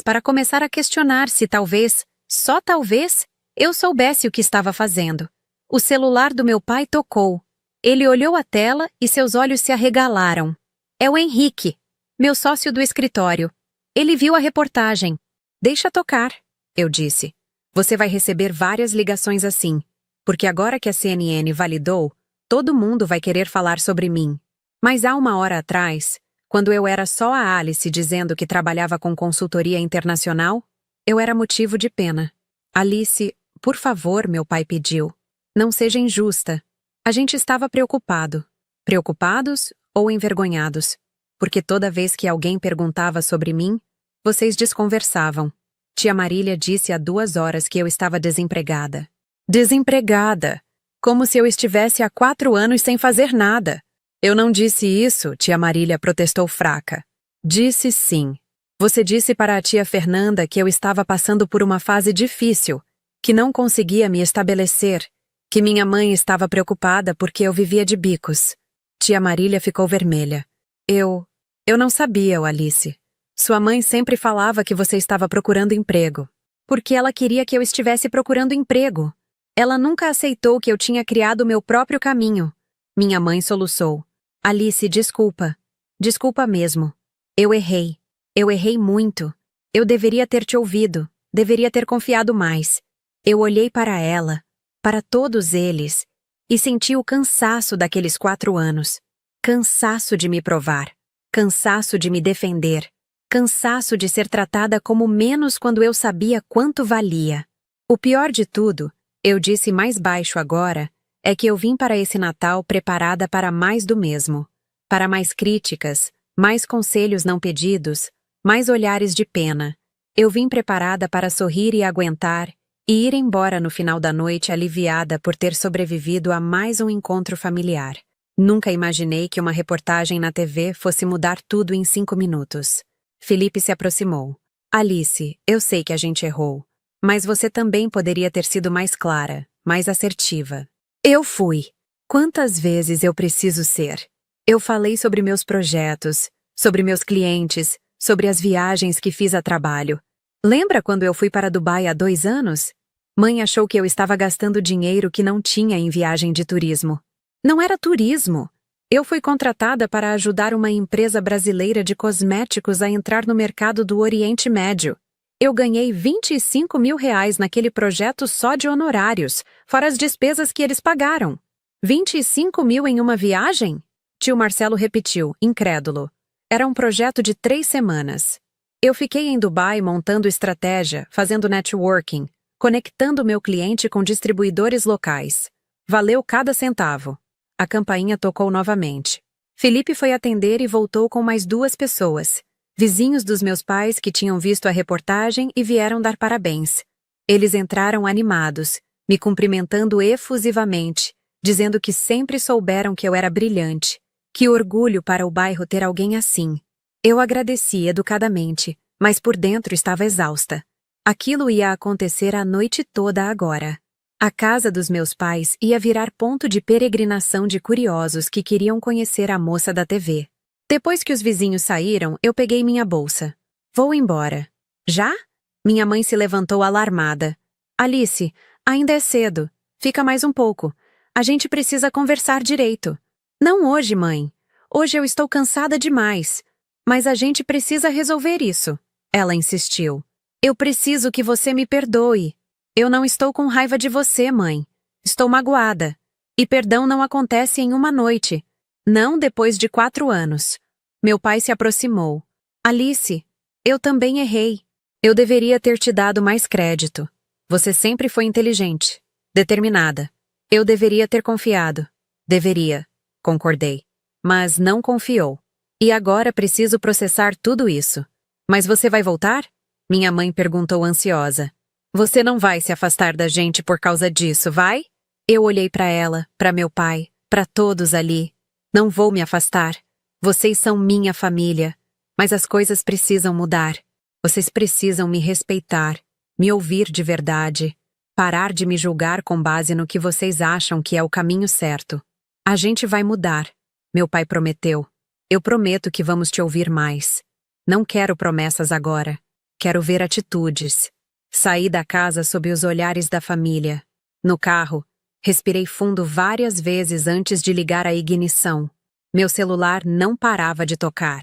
para começar a questionar se talvez, só talvez, eu soubesse o que estava fazendo. O celular do meu pai tocou. Ele olhou a tela e seus olhos se arregalaram. É o Henrique, meu sócio do escritório. Ele viu a reportagem. Deixa tocar, eu disse. Você vai receber várias ligações assim, porque agora que a CNN validou, todo mundo vai querer falar sobre mim. Mas há 1 hora atrás, quando eu era só a Alice dizendo que trabalhava com consultoria internacional, eu era motivo de pena. Alice, por favor, meu pai pediu. Não seja injusta. A gente estava preocupado. Preocupados ou envergonhados? Porque toda vez que alguém perguntava sobre mim, vocês desconversavam. Tia Marília disse há 2 horas que eu estava desempregada. Desempregada! Como se eu estivesse há 4 anos sem fazer nada. Eu não disse isso, tia Marília protestou fraca. Disse sim. Você disse para a tia Fernanda que eu estava passando por uma fase difícil, que não conseguia me estabelecer, que minha mãe estava preocupada porque eu vivia de bicos. Tia Marília ficou vermelha. Eu não sabia, Alice. Sua mãe sempre falava que você estava procurando emprego. Porque ela queria que eu estivesse procurando emprego. Ela nunca aceitou que eu tinha criado meu próprio caminho. Minha mãe soluçou. Alice, desculpa. Desculpa mesmo. Eu errei. Eu errei muito. Eu deveria ter te ouvido, deveria ter confiado mais. Eu olhei para ela, para todos eles, e senti o cansaço daqueles 4 anos. Cansaço de me provar, cansaço de me defender, cansaço de ser tratada como menos quando eu sabia quanto valia. O pior de tudo, eu disse mais baixo agora, é que eu vim para esse Natal preparada para mais do mesmo. Para mais críticas, mais conselhos não pedidos, mais olhares de pena. Eu vim preparada para sorrir e aguentar, e ir embora no final da noite aliviada por ter sobrevivido a mais um encontro familiar. Nunca imaginei que uma reportagem na TV fosse mudar tudo em 5 minutos. Felipe se aproximou. Alice, eu sei que a gente errou, mas você também poderia ter sido mais clara, mais assertiva. Eu fui. Quantas vezes eu preciso ser? Eu falei sobre meus projetos, sobre meus clientes, sobre as viagens que fiz a trabalho. Lembra quando eu fui para Dubai há 2 anos? Mãe achou que eu estava gastando dinheiro que não tinha em viagem de turismo. Não era turismo. Eu fui contratada para ajudar uma empresa brasileira de cosméticos a entrar no mercado do Oriente Médio. Eu ganhei R$ 25 mil naquele projeto só de honorários, fora as despesas que eles pagaram. 25 mil em uma viagem? Tio Marcelo repetiu, incrédulo. Era um projeto de 3 semanas. Eu fiquei em Dubai montando estratégia, fazendo networking, conectando meu cliente com distribuidores locais. Valeu cada centavo. A campainha tocou novamente. Felipe foi atender e voltou com mais 2 pessoas. Vizinhos dos meus pais que tinham visto a reportagem e vieram dar parabéns. Eles entraram animados, me cumprimentando efusivamente, dizendo que sempre souberam que eu era brilhante. Que orgulho para o bairro ter alguém assim. Eu agradeci educadamente, mas por dentro estava exausta. Aquilo ia acontecer a noite toda agora. A casa dos meus pais ia virar ponto de peregrinação de curiosos que queriam conhecer a moça da TV. Depois que os vizinhos saíram, eu peguei minha bolsa. Vou embora. Já? Minha mãe se levantou alarmada. Alice, ainda é cedo. Fica mais um pouco. A gente precisa conversar direito. Não hoje, mãe. Hoje eu estou cansada demais. Mas a gente precisa resolver isso. Ela insistiu. Eu preciso que você me perdoe. Eu não estou com raiva de você, mãe. Estou magoada. E perdão não acontece em uma noite. Não depois de 4 anos. Meu pai se aproximou. Alice, eu também errei. Eu deveria ter te dado mais crédito. Você sempre foi inteligente, determinada. Eu deveria ter confiado. Deveria, concordei. Mas não confiou. E agora preciso processar tudo isso. Mas você vai voltar? Minha mãe perguntou ansiosa. Você não vai se afastar da gente por causa disso, vai? Eu olhei para ela, para meu pai, para todos ali. Não vou me afastar. Vocês são minha família. Mas as coisas precisam mudar. Vocês precisam me respeitar, me ouvir de verdade, parar de me julgar com base no que vocês acham que é o caminho certo. A gente vai mudar. Meu pai prometeu. Eu prometo que vamos te ouvir mais. Não quero promessas agora. Quero ver atitudes. Saí da casa sob os olhares da família. No carro, respirei fundo várias vezes antes de ligar a ignição. Meu celular não parava de tocar.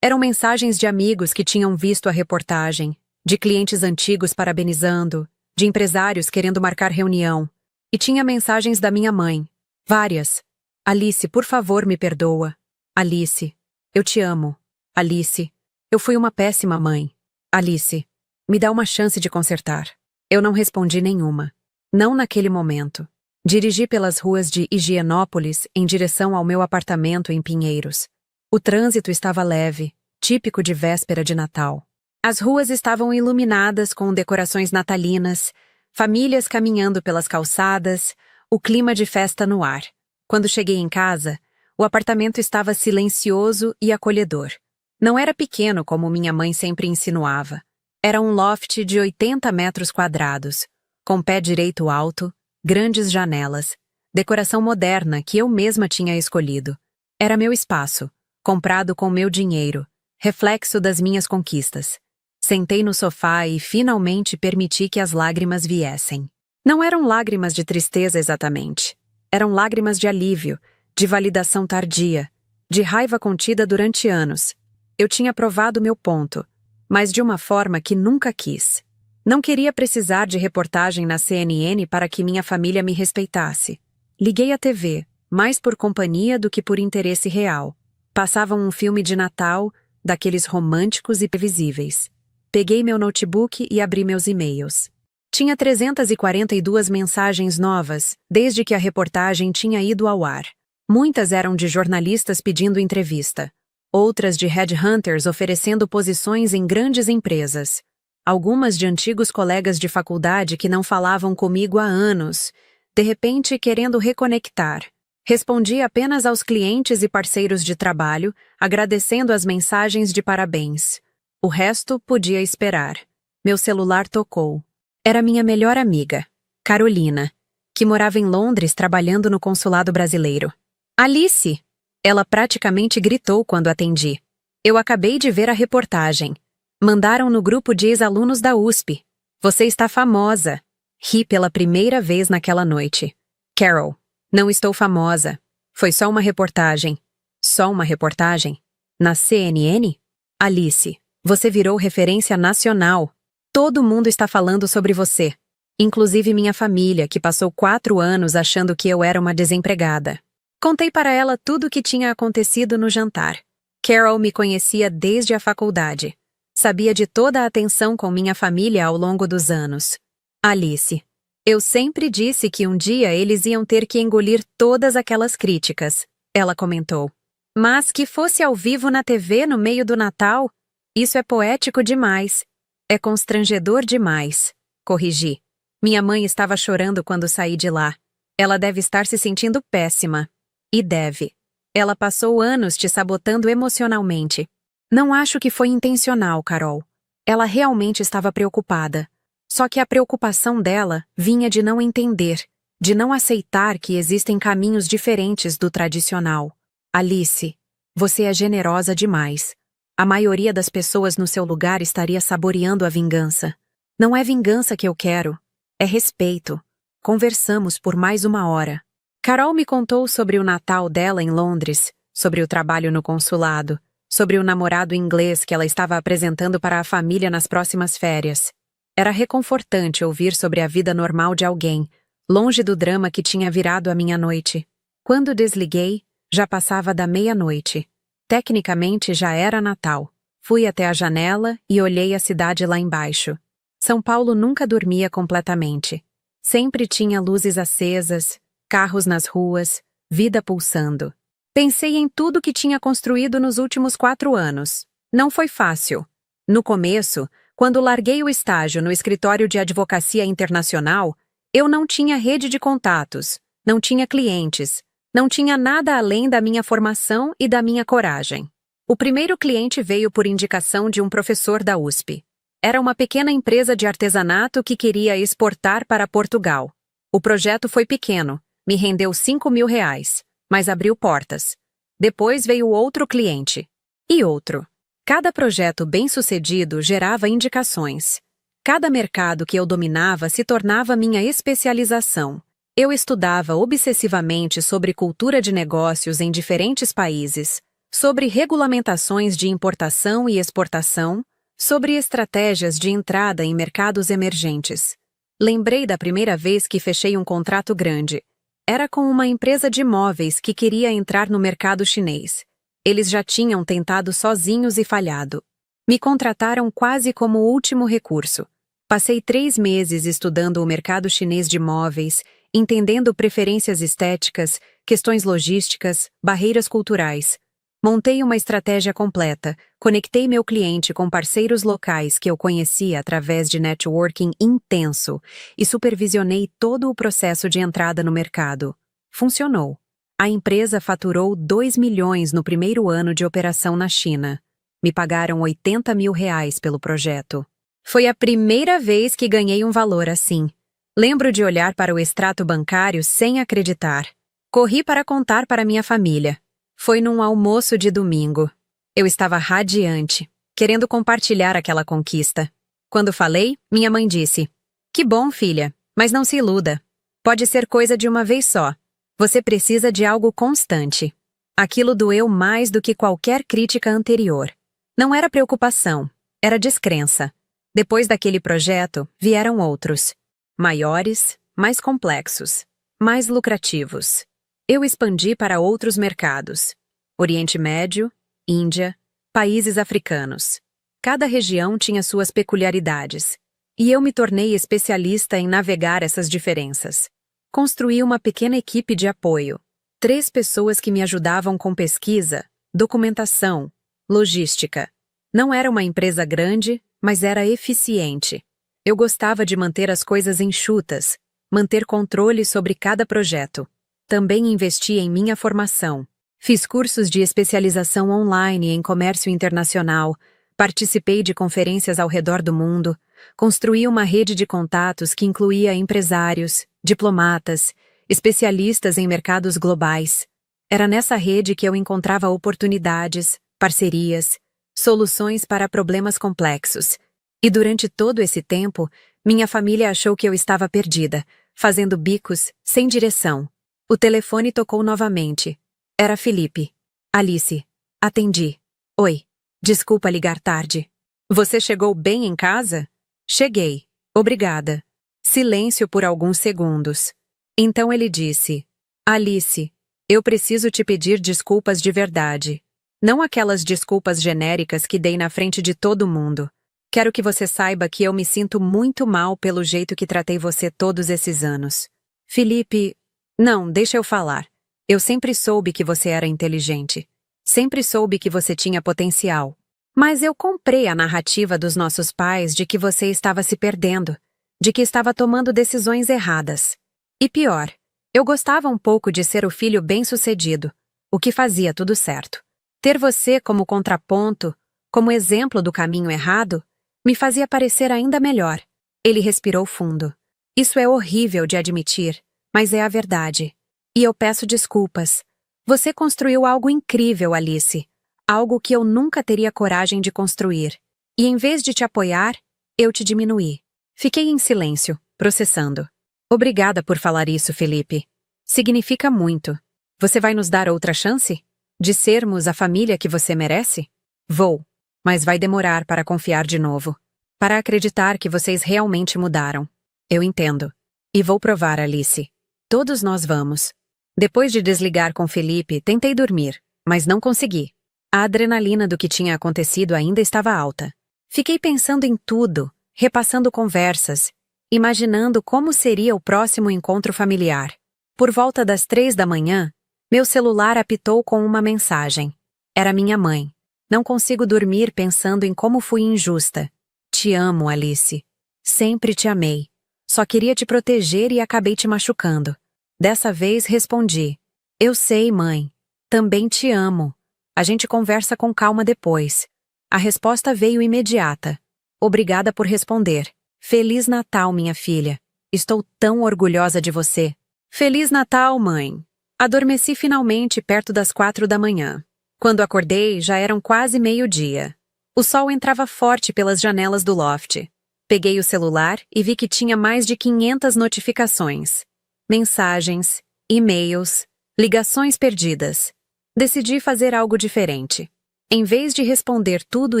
Eram mensagens de amigos que tinham visto a reportagem, de clientes antigos parabenizando, de empresários querendo marcar reunião. E tinha mensagens da minha mãe. Várias. Alice, por favor, me perdoa. Alice, eu te amo. Alice, eu fui uma péssima mãe. Alice, me dá uma chance de consertar. Eu não respondi nenhuma. Não naquele momento. Dirigi pelas ruas de Higienópolis em direção ao meu apartamento em Pinheiros. O trânsito estava leve, típico de véspera de Natal. As ruas estavam iluminadas com decorações natalinas, famílias caminhando pelas calçadas, o clima de festa no ar. Quando cheguei em casa, o apartamento estava silencioso e acolhedor. Não era pequeno como minha mãe sempre insinuava. Era um loft de 80 metros quadrados, com pé direito alto, grandes janelas, decoração moderna que eu mesma tinha escolhido. Era meu espaço, comprado com meu dinheiro, reflexo das minhas conquistas. Sentei no sofá e finalmente permiti que as lágrimas viessem. Não eram lágrimas de tristeza exatamente. Eram lágrimas de alívio, de validação tardia, de raiva contida durante anos. Eu tinha provado meu ponto. mas de uma forma que nunca quis. Não queria precisar de reportagem na CNN para que minha família me respeitasse. Liguei à TV, mais por companhia do que por interesse real. Passavam um filme de Natal, daqueles românticos e previsíveis. Peguei meu notebook e abri meus e-mails. Tinha 342 mensagens novas, desde que a reportagem tinha ido ao ar. Muitas eram de jornalistas pedindo entrevista. Outras de headhunters oferecendo posições em grandes empresas. Algumas de antigos colegas de faculdade que não falavam comigo há anos, de repente querendo reconectar. Respondi apenas aos clientes e parceiros de trabalho, agradecendo as mensagens de parabéns. O resto podia esperar. Meu celular tocou. Era minha melhor amiga, Carolina, que morava em Londres trabalhando no consulado brasileiro. Alice! Ela praticamente gritou quando atendi. Eu acabei de ver a reportagem. Mandaram no grupo de ex-alunos da USP. Você está famosa. Ri pela primeira vez naquela noite. Carol, não estou famosa. Foi só uma reportagem. Só uma reportagem? Na CNN? Alice, você virou referência nacional. Todo mundo está falando sobre você. Inclusive minha família, que passou 4 anos achando que eu era uma desempregada. Contei para ela tudo o que tinha acontecido no jantar. Carol me conhecia desde a faculdade. Sabia de toda a atenção com minha família ao longo dos anos. Alice, eu sempre disse que um dia eles iam ter que engolir todas aquelas críticas, ela comentou. Mas que fosse ao vivo na TV no meio do Natal? Isso é poético demais. É constrangedor demais, corrigi. Minha mãe estava chorando quando saí de lá. Ela deve estar se sentindo péssima. E deve. Ela passou anos te sabotando emocionalmente. Não acho que foi intencional, Carol. Ela realmente estava preocupada. Só que a preocupação dela vinha de não entender, de não aceitar que existem caminhos diferentes do tradicional. Alice, você é generosa demais. A maioria das pessoas no seu lugar estaria saboreando a vingança. Não é vingança que eu quero. É respeito. Conversamos por mais 1 hora. Carol me contou sobre o Natal dela em Londres, sobre o trabalho no consulado, sobre o namorado inglês que ela estava apresentando para a família nas próximas férias. Era reconfortante ouvir sobre a vida normal de alguém, longe do drama que tinha virado a minha noite. Quando desliguei, já passava da meia-noite. Tecnicamente já era Natal. Fui até a janela e olhei a cidade lá embaixo. São Paulo nunca dormia completamente. Sempre tinha luzes acesas, carros nas ruas, vida pulsando. Pensei em tudo que tinha construído nos últimos 4 anos. Não foi fácil. No começo, quando larguei o estágio no escritório de advocacia internacional, eu não tinha rede de contatos, não tinha clientes, não tinha nada além da minha formação e da minha coragem. O primeiro cliente veio por indicação de um professor da USP. Era uma pequena empresa de artesanato que queria exportar para Portugal. O projeto foi pequeno, me rendeu R$ 5.000, mas abriu portas. Depois veio outro cliente. E outro. Cada projeto bem-sucedido gerava indicações. Cada mercado que eu dominava se tornava minha especialização. Eu estudava obsessivamente sobre cultura de negócios em diferentes países, sobre regulamentações de importação e exportação, sobre estratégias de entrada em mercados emergentes. Lembrei da primeira vez que fechei um contrato grande. Era com uma empresa de móveis que queria entrar no mercado chinês. Eles já tinham tentado sozinhos e falhado. Me contrataram quase como último recurso. Passei 3 meses estudando o mercado chinês de móveis, entendendo preferências estéticas, questões logísticas, barreiras culturais. Montei uma estratégia completa, conectei meu cliente com parceiros locais que eu conhecia através de networking intenso e supervisionei todo o processo de entrada no mercado. Funcionou. A empresa faturou 2 milhões no primeiro ano de operação na China. Me pagaram R$ 80.000 pelo projeto. Foi a primeira vez que ganhei um valor assim. Lembro de olhar para o extrato bancário sem acreditar. Corri para contar para minha família. Foi num almoço de domingo. Eu estava radiante, querendo compartilhar aquela conquista. Quando falei, minha mãe disse: "Que bom, filha, mas não se iluda. Pode ser coisa de uma vez só. Você precisa de algo constante." Aquilo doeu mais do que qualquer crítica anterior. Não era preocupação, Era descrença. Depois daquele projeto, vieram outros. Maiores, mais complexos, mais lucrativos. Eu expandi para outros mercados. Oriente Médio, Índia, países africanos. Cada região tinha suas peculiaridades. E eu me tornei especialista em navegar essas diferenças. Construí uma pequena equipe de apoio. 3 pessoas que me ajudavam com pesquisa, documentação, logística. Não era uma empresa grande, mas era eficiente. Eu gostava de manter as coisas enxutas, manter controle sobre cada projeto. Também investi em minha formação. Fiz cursos de especialização online em comércio internacional, participei de conferências ao redor do mundo, construí uma rede de contatos que incluía empresários, diplomatas, especialistas em mercados globais. Era nessa rede que eu encontrava oportunidades, parcerias, soluções para problemas complexos. E durante todo esse tempo, minha família achou que eu estava perdida, fazendo bicos, sem direção. O telefone tocou novamente. Era Felipe. Alice. Atendi. Oi. Desculpa ligar tarde. Você chegou bem em casa? Cheguei. Obrigada. Silêncio por alguns segundos. Então ele disse: Alice, eu preciso te pedir desculpas de verdade. Não aquelas desculpas genéricas que dei na frente de todo mundo. Quero que você saiba que eu me sinto muito mal pelo jeito que tratei você todos esses anos. Felipe, não, deixa eu falar. Eu sempre soube que você era inteligente. Sempre soube que você tinha potencial. Mas eu comprei a narrativa dos nossos pais de que você estava se perdendo, de que estava tomando decisões erradas. E pior, eu gostava um pouco de ser o filho bem-sucedido, o que fazia tudo certo. Ter você como contraponto, como exemplo do caminho errado, me fazia parecer ainda melhor. Ele respirou fundo. Isso é horrível de admitir, mas é a verdade. E eu peço desculpas. Você construiu algo incrível, Alice. Algo que eu nunca teria coragem de construir. E em vez de te apoiar, eu te diminuí. Fiquei em silêncio, processando. Obrigada por falar isso, Felipe. Significa muito. Você vai nos dar outra chance? De sermos a família que você merece? Vou. Mas vai demorar para confiar de novo. Para acreditar que vocês realmente mudaram. Eu entendo. E vou provar, Alice. Todos nós vamos. Depois de desligar com Felipe, tentei dormir, mas não consegui. A adrenalina do que tinha acontecido ainda estava alta. Fiquei pensando em tudo, repassando conversas, imaginando como seria o próximo encontro familiar. Por volta das 3 da manhã, meu celular apitou com uma mensagem. Era minha mãe. Não consigo dormir pensando em como fui injusta. Te amo, Alice. Sempre te amei. Só queria te proteger e acabei te machucando. Dessa vez respondi. Eu sei, mãe. Também te amo. A gente conversa com calma depois. A resposta veio imediata. Obrigada por responder. Feliz Natal, minha filha. Estou tão orgulhosa de você. Feliz Natal, mãe. Adormeci finalmente perto das 4 da manhã. Quando acordei, já eram quase meio-dia. O sol entrava forte pelas janelas do loft. Peguei o celular e vi que tinha mais de 500 notificações. Mensagens, e-mails, ligações perdidas. Decidi fazer algo diferente. Em vez de responder tudo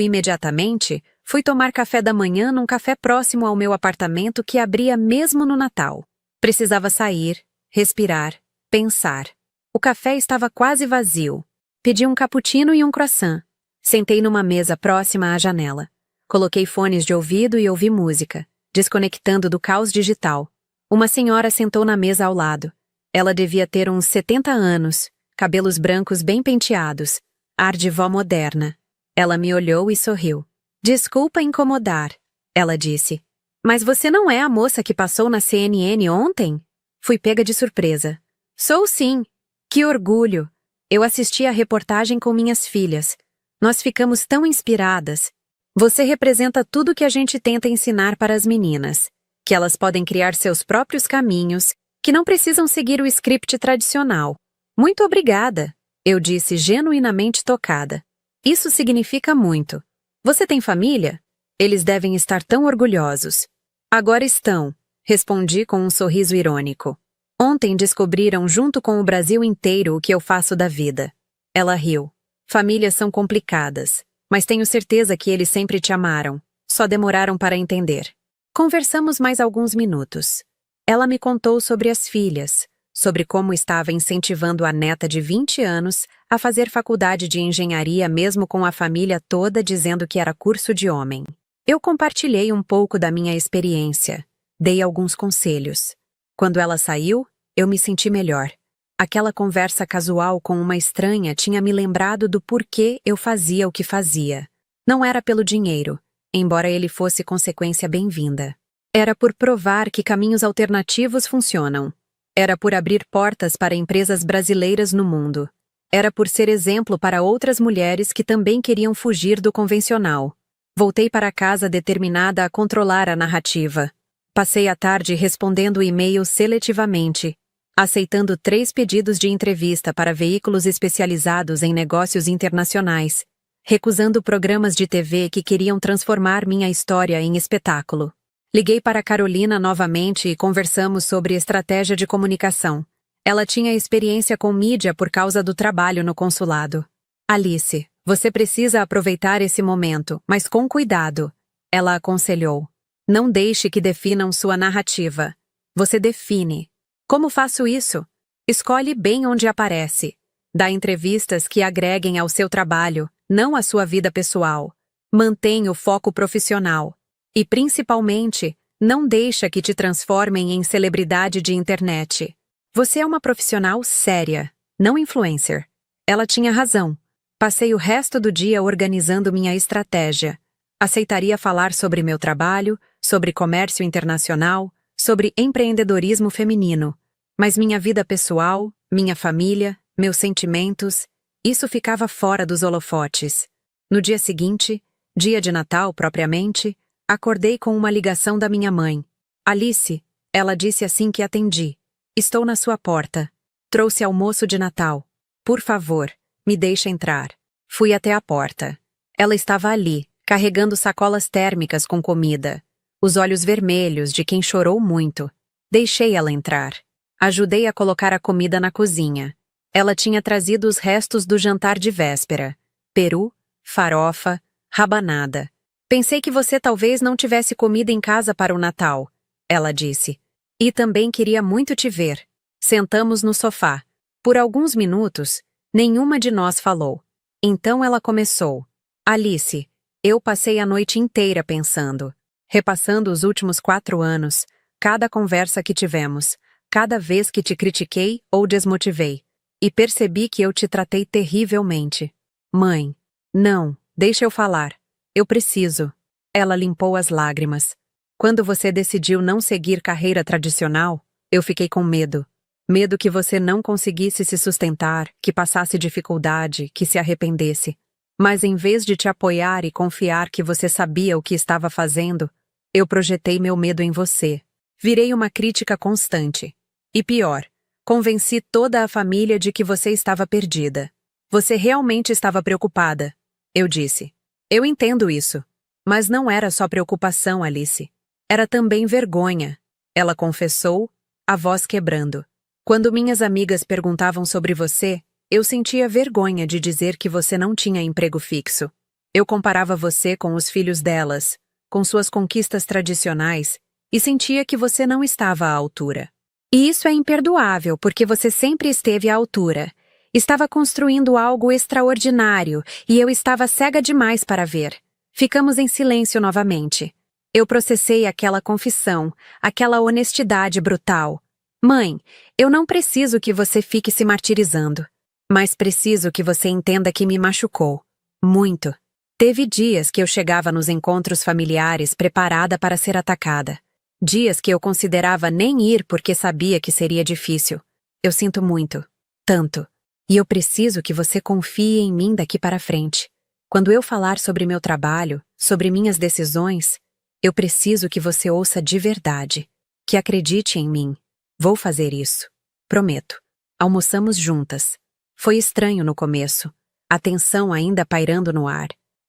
imediatamente, fui tomar café da manhã num café próximo ao meu apartamento que abria mesmo no Natal. Precisava sair, respirar, pensar. O café estava quase vazio. Pedi um cappuccino e um croissant. Sentei numa mesa próxima à janela. Coloquei fones de ouvido e ouvi música, desconectando do caos digital. Uma senhora sentou na mesa ao lado. Ela devia ter uns 70 anos, cabelos brancos bem penteados, ar de vó moderna. Ela me olhou e sorriu. Desculpa incomodar, ela disse. Mas você não é a moça que passou na CNN ontem? Fui pega de surpresa. Sou sim. Que orgulho. Eu assisti a reportagem com minhas filhas. Nós ficamos tão inspiradas. Você representa tudo que a gente tenta ensinar para as meninas. Que elas podem criar seus próprios caminhos, que não precisam seguir o script tradicional. Muito obrigada, eu disse genuinamente tocada. Isso significa muito. Você tem família? Eles devem estar tão orgulhosos. Agora estão, respondi com um sorriso irônico. Ontem descobriram junto com o Brasil inteiro o que eu faço da vida. Ela riu. Famílias são complicadas. Mas tenho certeza que eles sempre te amaram. Só demoraram para entender. Conversamos mais alguns minutos. Ela me contou sobre as filhas, sobre como estava incentivando a neta de 20 anos a fazer faculdade de engenharia mesmo com a família toda dizendo que era curso de homem. Eu compartilhei um pouco da minha experiência. Dei alguns conselhos. Quando ela saiu, eu me senti melhor. Aquela conversa casual com uma estranha tinha me lembrado do porquê eu fazia o que fazia. Não era pelo dinheiro, embora ele fosse consequência bem-vinda. Era por provar que caminhos alternativos funcionam. Era por abrir portas para empresas brasileiras no mundo. Era por ser exemplo para outras mulheres que também queriam fugir do convencional. Voltei para casa determinada a controlar a narrativa. Passei a tarde respondendo e-mails seletivamente, aceitando 3 pedidos de entrevista para veículos especializados em negócios internacionais, recusando programas de TV que queriam transformar minha história em espetáculo. Liguei para Carolina novamente e conversamos sobre estratégia de comunicação. Ela tinha experiência com mídia por causa do trabalho no consulado. Alice, você precisa aproveitar esse momento, mas com cuidado, ela aconselhou. Não deixe que definam sua narrativa. Você define. Como faço isso? Escolhe bem onde aparece. Dá entrevistas que agreguem ao seu trabalho, não à sua vida pessoal. Mantenha o foco profissional. E, principalmente, não deixa que te transformem em celebridade de internet. Você é uma profissional séria, não influencer. Ela tinha razão. Passei o resto do dia organizando minha estratégia. Aceitaria falar sobre meu trabalho, sobre comércio internacional, sobre empreendedorismo feminino. Mas minha vida pessoal, minha família, meus sentimentos, isso ficava fora dos holofotes. No dia seguinte, dia de Natal propriamente, acordei com uma ligação da minha mãe. Alice, ela disse assim que atendi. Estou na sua porta. Trouxe almoço de Natal. Por favor, me deixe entrar. Fui até a porta. Ela estava ali, carregando sacolas térmicas com comida. Os olhos vermelhos de quem chorou muito. Deixei ela entrar. Ajudei a colocar a comida na cozinha. Ela tinha trazido os restos do jantar de véspera. Peru, farofa, rabanada. Pensei que você talvez não tivesse comida em casa para o Natal, ela disse. E também queria muito te ver. Sentamos no sofá. Por alguns minutos, nenhuma de nós falou. Então ela começou. Alice, eu passei a noite inteira pensando. Repassando os últimos 4 anos, cada conversa que tivemos, cada vez que te critiquei ou desmotivei. E percebi que eu te tratei terrivelmente. Mãe, não, deixa eu falar. Eu preciso. Ela limpou as lágrimas. Quando você decidiu não seguir carreira tradicional, eu fiquei com medo. Medo que você não conseguisse se sustentar, que passasse dificuldade, que se arrependesse. Mas em vez de te apoiar e confiar que você sabia o que estava fazendo, eu projetei meu medo em você. Virei uma crítica constante. E pior, convenci toda a família de que você estava perdida. Você realmente estava preocupada, eu disse. Eu entendo isso. Mas não era só preocupação, Alice. Era também vergonha. Ela confessou, a voz quebrando. Quando minhas amigas perguntavam sobre você, eu sentia vergonha de dizer que você não tinha emprego fixo. Eu comparava você com os filhos delas, com suas conquistas tradicionais, e sentia que você não estava à altura. E isso é imperdoável, porque você sempre esteve à altura. Estava construindo algo extraordinário, e eu estava cega demais para ver. Ficamos em silêncio novamente. Eu processei aquela confissão, aquela honestidade brutal. Mãe, eu não preciso que você fique se martirizando. Mas preciso que você entenda que me machucou. Muito. Teve dias que eu chegava nos encontros familiares preparada para ser atacada. Dias que eu considerava nem ir porque sabia que seria difícil. Eu sinto muito. Tanto. E eu preciso que você confie em mim daqui para frente. Quando eu falar sobre meu trabalho, sobre minhas decisões, eu preciso que você ouça de verdade. Que acredite em mim. Vou fazer isso. Prometo. Almoçamos juntas. Foi estranho no começo, a tensão ainda pairando no ar.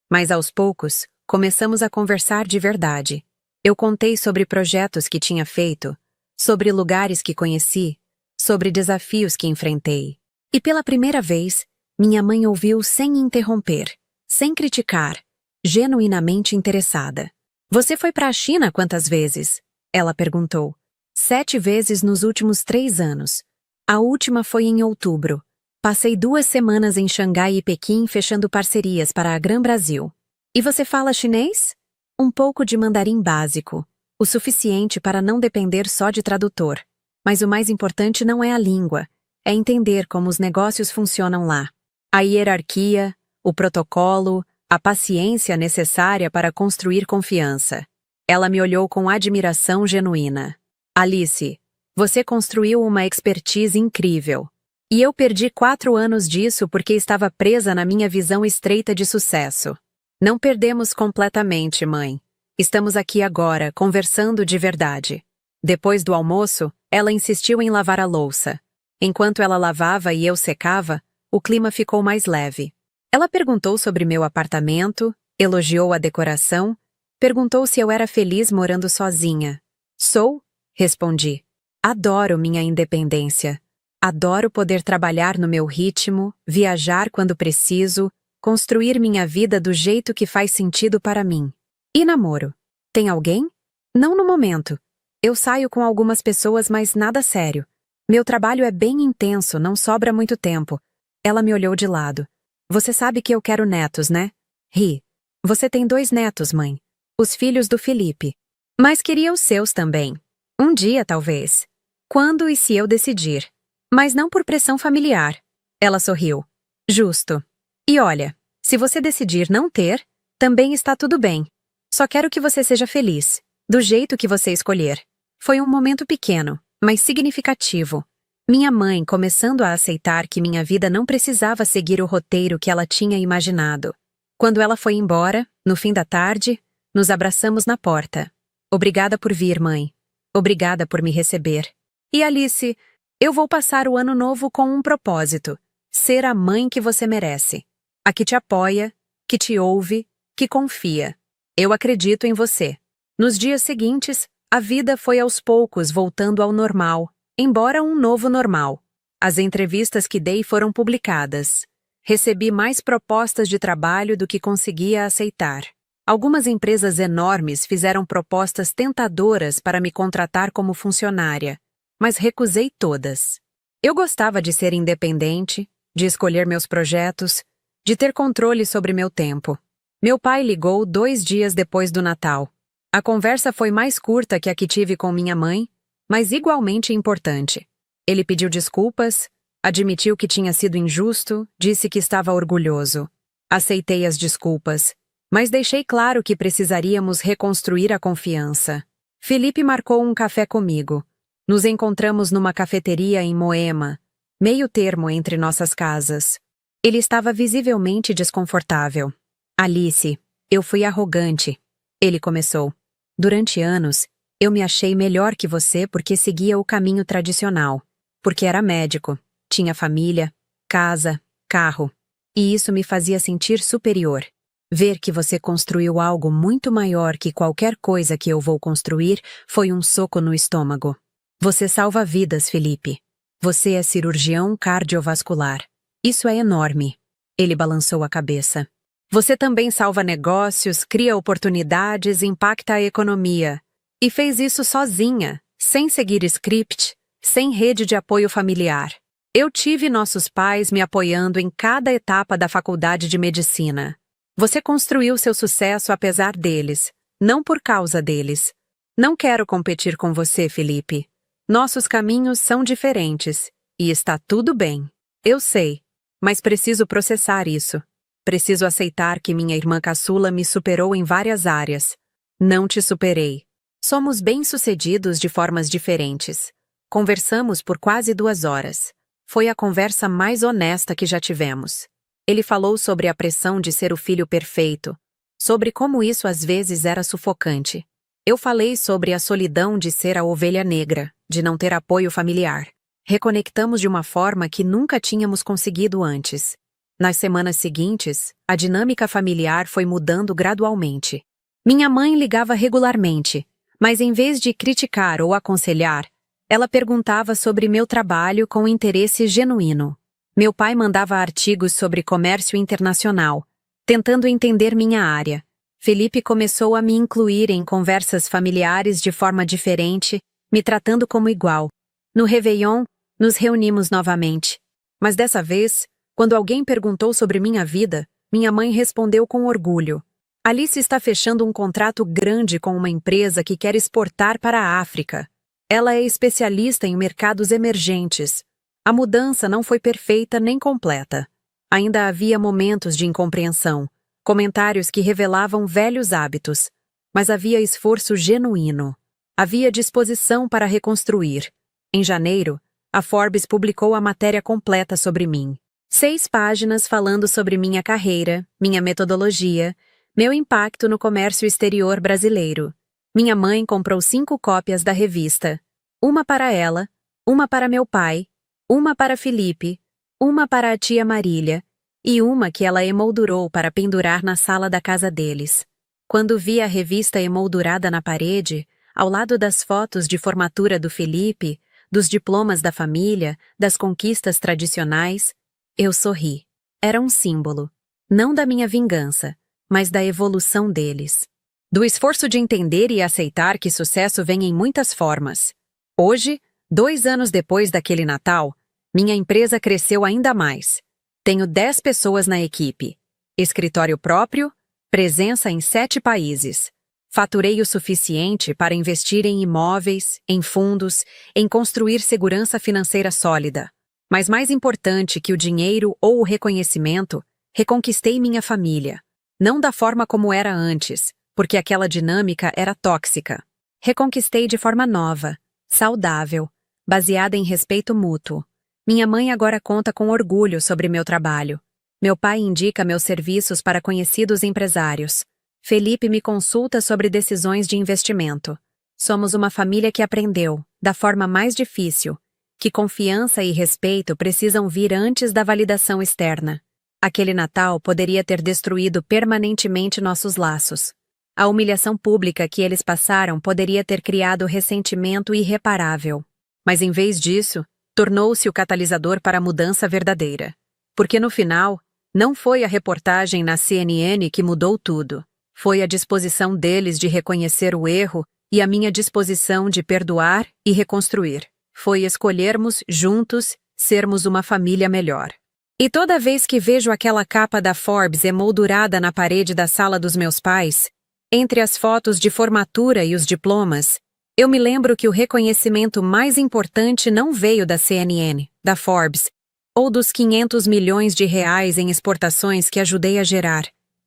Mas aos poucos, começamos a conversar de verdade. Eu contei sobre projetos que tinha feito, sobre lugares que conheci, sobre desafios que enfrentei. E pela primeira vez, minha mãe ouviu sem interromper. sem criticar, genuinamente interessada. Você foi para a China quantas vezes? Ela perguntou. 7 vezes nos últimos 3 anos. A última foi em outubro. Passei 2 semanas em Xangai e Pequim fechando parcerias para a Gran Brasil. E você fala chinês? Um pouco de mandarim básico, o suficiente para não depender só de tradutor. Mas o mais importante não é a língua, é entender como os negócios funcionam lá. A hierarquia, o protocolo, a paciência necessária para construir confiança. Ela me olhou com admiração genuína. Alice, você construiu uma expertise incrível. E eu perdi 4 anos disso porque estava presa na minha visão estreita de sucesso. Não perdemos completamente, mãe. Estamos aqui agora, conversando de verdade. Depois do almoço, ela insistiu em lavar a louça. Enquanto ela lavava e eu secava, o clima ficou mais leve. Ela perguntou sobre meu apartamento, elogiou a decoração, perguntou se eu era feliz morando sozinha. Sou, respondi. Adoro minha independência. Adoro poder trabalhar no meu ritmo, viajar quando preciso, construir minha vida do jeito que faz sentido para mim. E namoro? Tem alguém? Não no momento. Eu saio com algumas pessoas, mas nada sério. Meu trabalho é bem intenso, não sobra muito tempo. Ela me olhou de lado. Você sabe que eu quero netos, né? Ri. Você tem 2 netos, mãe. Os filhos do Felipe. Mas queria os seus também. Um dia, talvez. Quando e se eu decidir. Mas não por pressão familiar. Ela sorriu. Justo. E olha, se você decidir não ter, também está tudo bem. Só quero que você seja feliz, do jeito que você escolher. Foi um momento pequeno, mas significativo. Minha mãe começando a aceitar que minha vida não precisava seguir o roteiro que ela tinha imaginado. Quando ela foi embora, no fim da tarde, nos abraçamos na porta. Obrigada por vir, mãe. Obrigada por me receber. E Alice, eu vou passar o ano novo com um propósito: ser a mãe que você merece. A que te apoia, que te ouve, que confia. Eu acredito em você. Nos dias seguintes, a vida foi aos poucos voltando ao normal, embora um novo normal. As entrevistas que dei foram publicadas. Recebi mais propostas de trabalho do que conseguia aceitar. Algumas empresas enormes fizeram propostas tentadoras para me contratar como funcionária, mas recusei todas. Eu gostava de ser independente, de escolher meus projetos, de ter controle sobre meu tempo. Meu pai ligou 2 dias depois do Natal. A conversa foi mais curta que a que tive com minha mãe, mas igualmente importante. Ele pediu desculpas, admitiu que tinha sido injusto, disse que estava orgulhoso. Aceitei as desculpas, mas deixei claro que precisaríamos reconstruir a confiança. Felipe marcou um café comigo. Nos encontramos numa cafeteria em Moema, meio termo entre nossas casas. Ele estava visivelmente desconfortável. Alice, eu fui arrogante. Ele começou. Durante anos, eu me achei melhor que você porque seguia o caminho tradicional. Porque era médico, tinha família, casa, carro. E isso me fazia sentir superior. Ver que você construiu algo muito maior que qualquer coisa que eu vou construir foi um soco no estômago. Você salva vidas, Felipe. Você é cirurgião cardiovascular. Isso é enorme. Ele balançou a cabeça. Você também salva negócios, cria oportunidades, impacta a economia. E fez isso sozinha, sem seguir script, sem rede de apoio familiar. Eu tive nossos pais me apoiando em cada etapa da faculdade de medicina. Você construiu seu sucesso apesar deles, não por causa deles. Não quero competir com você, Felipe. Nossos caminhos são diferentes, e está tudo bem. Eu sei, mas preciso processar isso. Preciso aceitar que minha irmã caçula me superou em várias áreas. Não te superei. Somos bem-sucedidos de formas diferentes. Conversamos por quase 2 horas. Foi a conversa mais honesta que já tivemos. Ele falou sobre a pressão de ser o filho perfeito, sobre como isso às vezes era sufocante. Eu falei sobre a solidão de ser a ovelha negra, de não ter apoio familiar. Reconectamos de uma forma que nunca tínhamos conseguido antes. Nas semanas seguintes, a dinâmica familiar foi mudando gradualmente. Minha mãe ligava regularmente, mas em vez de criticar ou aconselhar, ela perguntava sobre meu trabalho com interesse genuíno. Meu pai mandava artigos sobre comércio internacional, tentando entender minha área. Felipe começou a me incluir em conversas familiares de forma diferente, me tratando como igual. No Réveillon, nos reunimos novamente. Mas dessa vez, quando alguém perguntou sobre minha vida, minha mãe respondeu com orgulho. Alice está fechando um contrato grande com uma empresa que quer exportar para a África. Ela é especialista em mercados emergentes. A mudança não foi perfeita nem completa. Ainda havia momentos de incompreensão, comentários que revelavam velhos hábitos. Mas havia esforço genuíno. Havia disposição para reconstruir. Em janeiro, a Forbes publicou a matéria completa sobre mim. 6 páginas falando sobre minha carreira, minha metodologia, meu impacto no comércio exterior brasileiro. Minha mãe comprou 5 cópias da revista. Uma para ela, uma para meu pai, uma para Felipe, uma para a tia Marília e uma que ela emoldurou para pendurar na sala da casa deles. Quando vi a revista emoldurada na parede, ao lado das fotos de formatura do Felipe, dos diplomas da família, das conquistas tradicionais, eu sorri. Era um símbolo, não da minha vingança, mas da evolução deles. Do esforço de entender e aceitar que sucesso vem em muitas formas. Hoje, 2 anos depois daquele Natal, minha empresa cresceu ainda mais. Tenho 10 pessoas na equipe, escritório próprio, presença em 7 países. Faturei o suficiente para investir em imóveis, em fundos, em construir segurança financeira sólida. Mas mais importante que o dinheiro ou o reconhecimento, reconquistei minha família. Não da forma como era antes, porque aquela dinâmica era tóxica. Reconquistei de forma nova, saudável, baseada em respeito mútuo. Minha mãe agora conta com orgulho sobre meu trabalho. Meu pai indica meus serviços para conhecidos empresários. Felipe me consulta sobre decisões de investimento. Somos uma família que aprendeu, da forma mais difícil, que confiança e respeito precisam vir antes da validação externa. Aquele Natal poderia ter destruído permanentemente nossos laços. A humilhação pública que eles passaram poderia ter criado ressentimento irreparável. Mas em vez disso, tornou-se o catalisador para a mudança verdadeira. Porque no final, não foi a reportagem na CNN que mudou tudo. Foi a disposição deles de reconhecer o erro e a minha disposição de perdoar e reconstruir. Foi escolhermos, juntos, sermos uma família melhor. E toda vez que vejo aquela capa da Forbes emoldurada na parede da sala dos meus pais, entre as fotos de formatura e os diplomas, eu me lembro que o reconhecimento mais importante não veio da CNN, da Forbes, ou dos 500 milhões de reais em exportações que ajudei a gerar.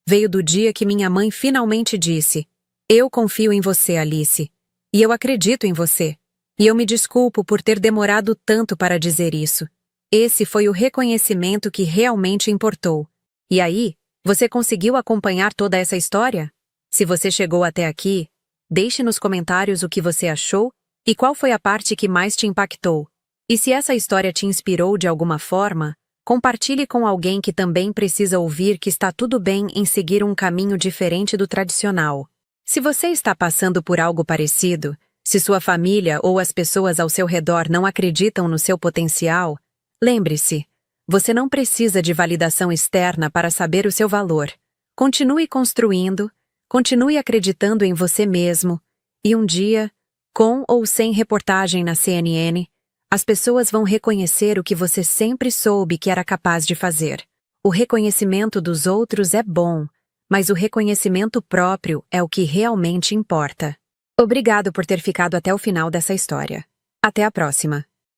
Veio do dia que minha mãe finalmente disse: "Eu confio em você, Alice. E eu acredito em você. E eu me desculpo por ter demorado tanto para dizer isso." Esse foi o reconhecimento que realmente importou. E aí, você conseguiu acompanhar toda essa história? Se você chegou até aqui, deixe nos comentários o que você achou e qual foi a parte que mais te impactou. E se essa história te inspirou de alguma forma, compartilhe com alguém que também precisa ouvir que está tudo bem em seguir um caminho diferente do tradicional. Se você está passando por algo parecido, se sua família ou as pessoas ao seu redor não acreditam no seu potencial, lembre-se, você não precisa de validação externa para saber o seu valor. Continue construindo, continue acreditando em você mesmo, e um dia, com ou sem reportagem na CNN, as pessoas vão reconhecer o que você sempre soube que era capaz de fazer. O reconhecimento dos outros é bom, mas o reconhecimento próprio é o que realmente importa. Obrigado por ter ficado até o final dessa história. Até a próxima.